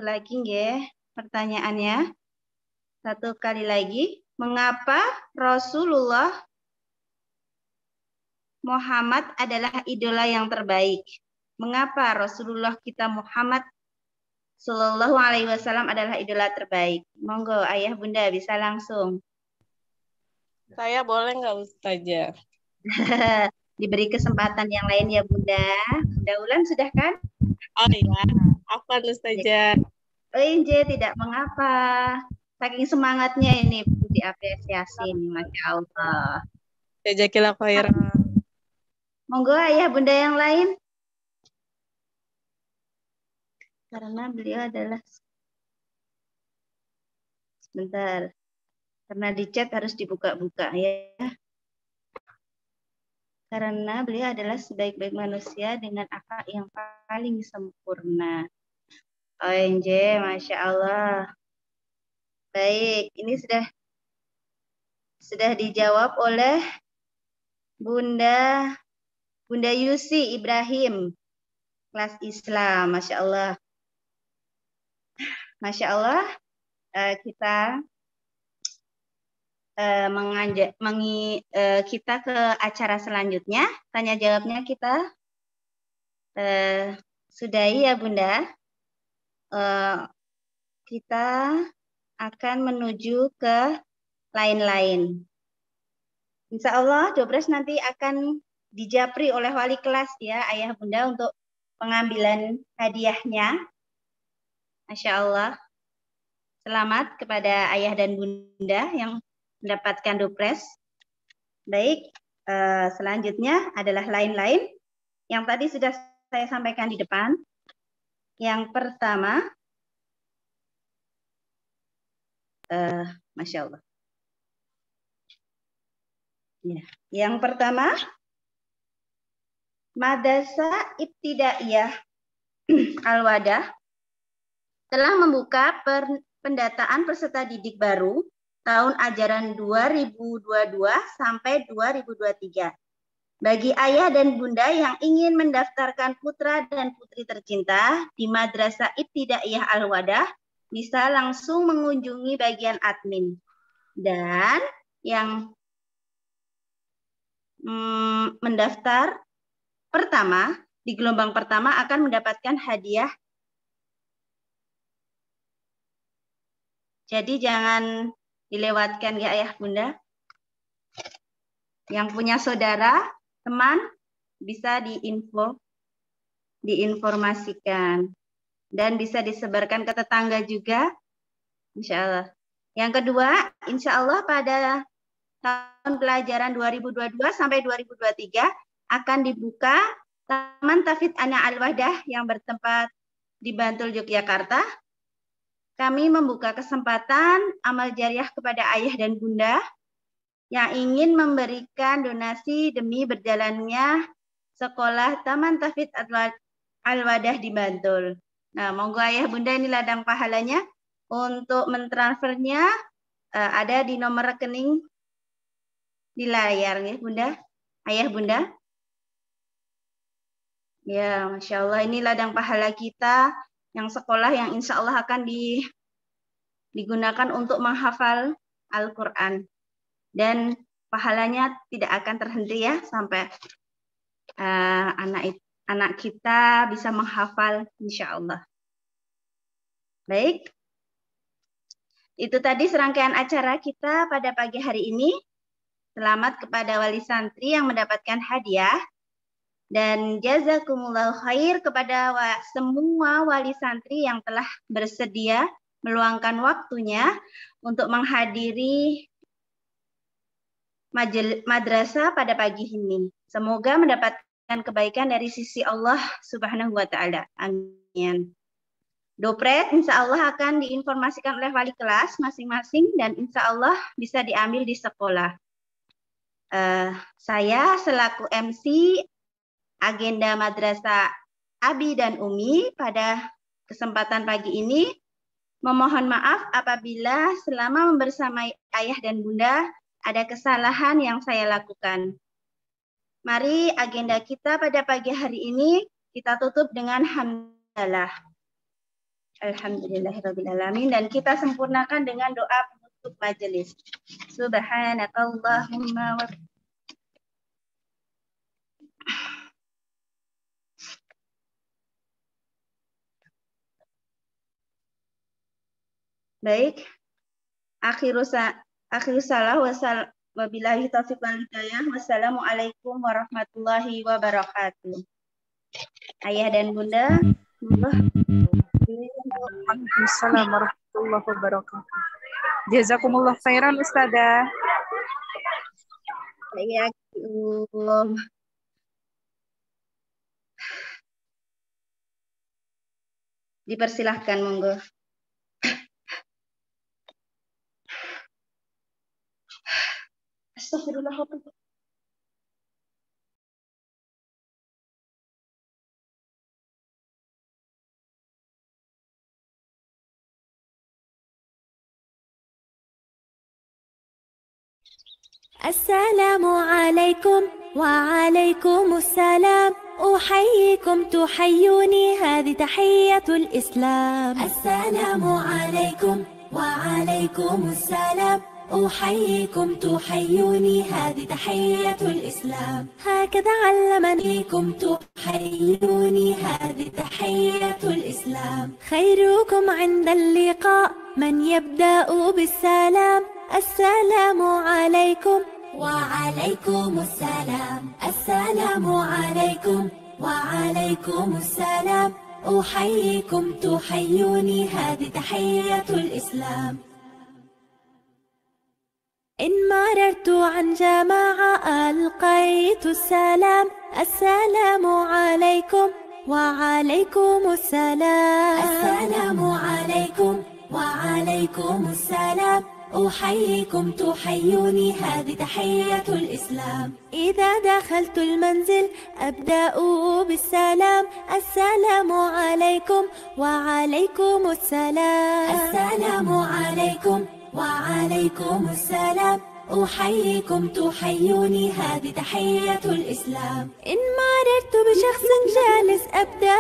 Speaker 2: lagi nggih pertanyaannya. Satu kali lagi. Mengapa Rasulullah Muhammad adalah idola yang terbaik? Mengapa Rasulullah kita Muhammad Sallallahu Alaihi Wasallam adalah idola terbaik? Monggo ayah bunda bisa langsung.
Speaker 1: Saya boleh nggak Ustazah?
Speaker 2: Diberi kesempatan yang lain ya bunda. Bunda Ulan sudah kan?
Speaker 1: Oh iya, apa Ustazah?
Speaker 2: ONJ tidak mengapa. Saking semangatnya ini diapresiasi nih, Masya Allah.
Speaker 1: Jazakillah khairan.
Speaker 2: Monggo ayah bunda yang lain. Karena beliau adalah sebentar. Karena di chat harus dibuka-buka ya. Karena beliau adalah sebaik-baik manusia dengan akhlak yang paling sempurna. ONJ, Masya Allah. Baik, ini sudah dijawab oleh Bunda Yusi Ibrahim, kelas Islam, Masya Allah. Masya Allah, kita kita ke acara selanjutnya. Tanya jawabnya kita sudahi ya Bunda. Kita akan menuju ke lain-lain. Insya Allah Dobres nanti akan dijapri oleh wali kelas ya ayah bunda untuk pengambilan hadiahnya. Masya Allah. Selamat kepada ayah dan bunda yang mendapatkan Dobres. Baik, selanjutnya adalah lain-lain. Yang tadi sudah saya sampaikan di depan. Yang pertama, Masya Allah. Ya. Yang pertama, Madrasah Ibtidaiyah Al-Wadah telah membuka pendataan peserta didik baru tahun ajaran 2022 sampai 2023. Bagi ayah dan bunda yang ingin mendaftarkan putra dan putri tercinta di Madrasah Ibtidaiyah Al-Wadah, bisa langsung mengunjungi bagian admin. Dan yang mendaftar pertama, di gelombang pertama akan mendapatkan hadiah. Jadi jangan dilewatkan ya ayah bunda. Yang punya saudara, teman, bisa diinformasikan. Dan bisa disebarkan ke tetangga juga. Insya Allah. Yang kedua, insya Allah pada tahun pelajaran 2022 sampai 2023 akan dibuka Taman Tahfidz Anak Al-Wadah yang bertempat di Bantul, Yogyakarta. Kami membuka kesempatan amal jariah kepada ayah dan bunda yang ingin memberikan donasi demi berjalannya sekolah Taman Tahfidz Al-Wadah di Bantul. Nah, monggo ayah bunda ini ladang pahalanya untuk mentransfernya ada di nomor rekening di layar ya bunda, ayah bunda. Ya, Masya Allah ini ladang pahala kita yang sekolah yang insya Allah akan digunakan untuk menghafal Al-Quran. Dan pahalanya tidak akan terhenti ya sampai anak kita bisa menghafal insya Allah. Baik, itu tadi serangkaian acara kita pada pagi hari ini. Selamat kepada wali santri yang mendapatkan hadiah. Dan jazakumullah khair kepada semua wali santri yang telah bersedia meluangkan waktunya untuk menghadiri madrasah pada pagi ini. Semoga mendapatkan kebaikan dari sisi Allah Subhanahu wa Ta'ala. Amin. Dopret insya Allah akan diinformasikan oleh wali kelas masing-masing dan insya Allah bisa diambil di sekolah. Saya selaku MC agenda Madrasah Abi dan Umi pada kesempatan pagi ini memohon maaf apabila selama membersamai ayah dan bunda ada kesalahan yang saya lakukan. Mari agenda kita pada pagi hari ini kita tutup dengan hamdalah Alhamdulillah. Alhamdulillahirrabbilalamin. Dan kita sempurnakan dengan doa penutup majelis. Subhanakallahumma wa baik. Akhirus salah wabillahi taufiq wal hidayah. Wassalamualaikum warahmatullahi wabarakatuh. Ayah dan Bunda,
Speaker 6: Waalaikumsalam warahmatullahi wabarakatuh. Jazakumullah khairan Ustazah.
Speaker 2: ya, dipersilahkan monggo. Astagfirullahaladzim.
Speaker 4: السلام عليكم وعليكم السلام أحييكم تحيوني هذه تحية الإسلام السلام عليكم وعليكم السلام أحييكم تحيوني هذه تحية الإسلام هكذا علمنيكم تحيوني هذه تحية الإسلام خيركم عند اللقاء من يبدأ بالسلام السلام عليكم وعليكم السلام السلام عليكم وعليكم السلام أحييكم تحيوني هذه تحية الإسلام إن مررت عن جماعة ألقيت السلام السلام عليكم وعليكم السلام السلام عليكم وعليكم السلام أحييكم تحيوني هذه تحية الإسلام إذا دخلت المنزل أبدأ بالسلام السلام عليكم وعليكم السلام السلام عليكم وعليكم السلام أحييكم تحيوني هذه تحية الإسلام إن مررت بشخص جالس أبدأ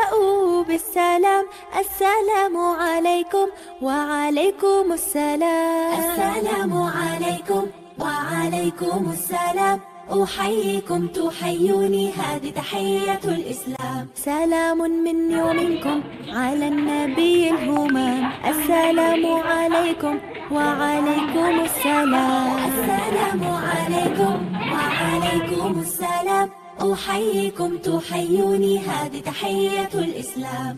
Speaker 4: بالسلام السلام عليكم وعليكم السلام السلام عليكم وعليكم السلام أحييكم تحيوني هذه تحية الإسلام سلام مني ومنكم على النبي الهمام السلام عليكم وعليكم السلام السلام عليكم وعليكم السلام أحييكم تحيوني هذه تحية الإسلام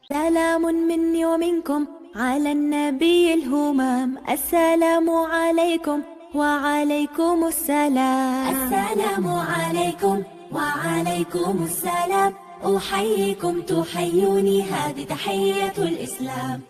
Speaker 4: سلام مني ومنكم على النبي الهمام السلام عليكم وعليكم السلام السلام عليكم وعليكم السلام أحييكم تحيوني هذه تحية الإسلام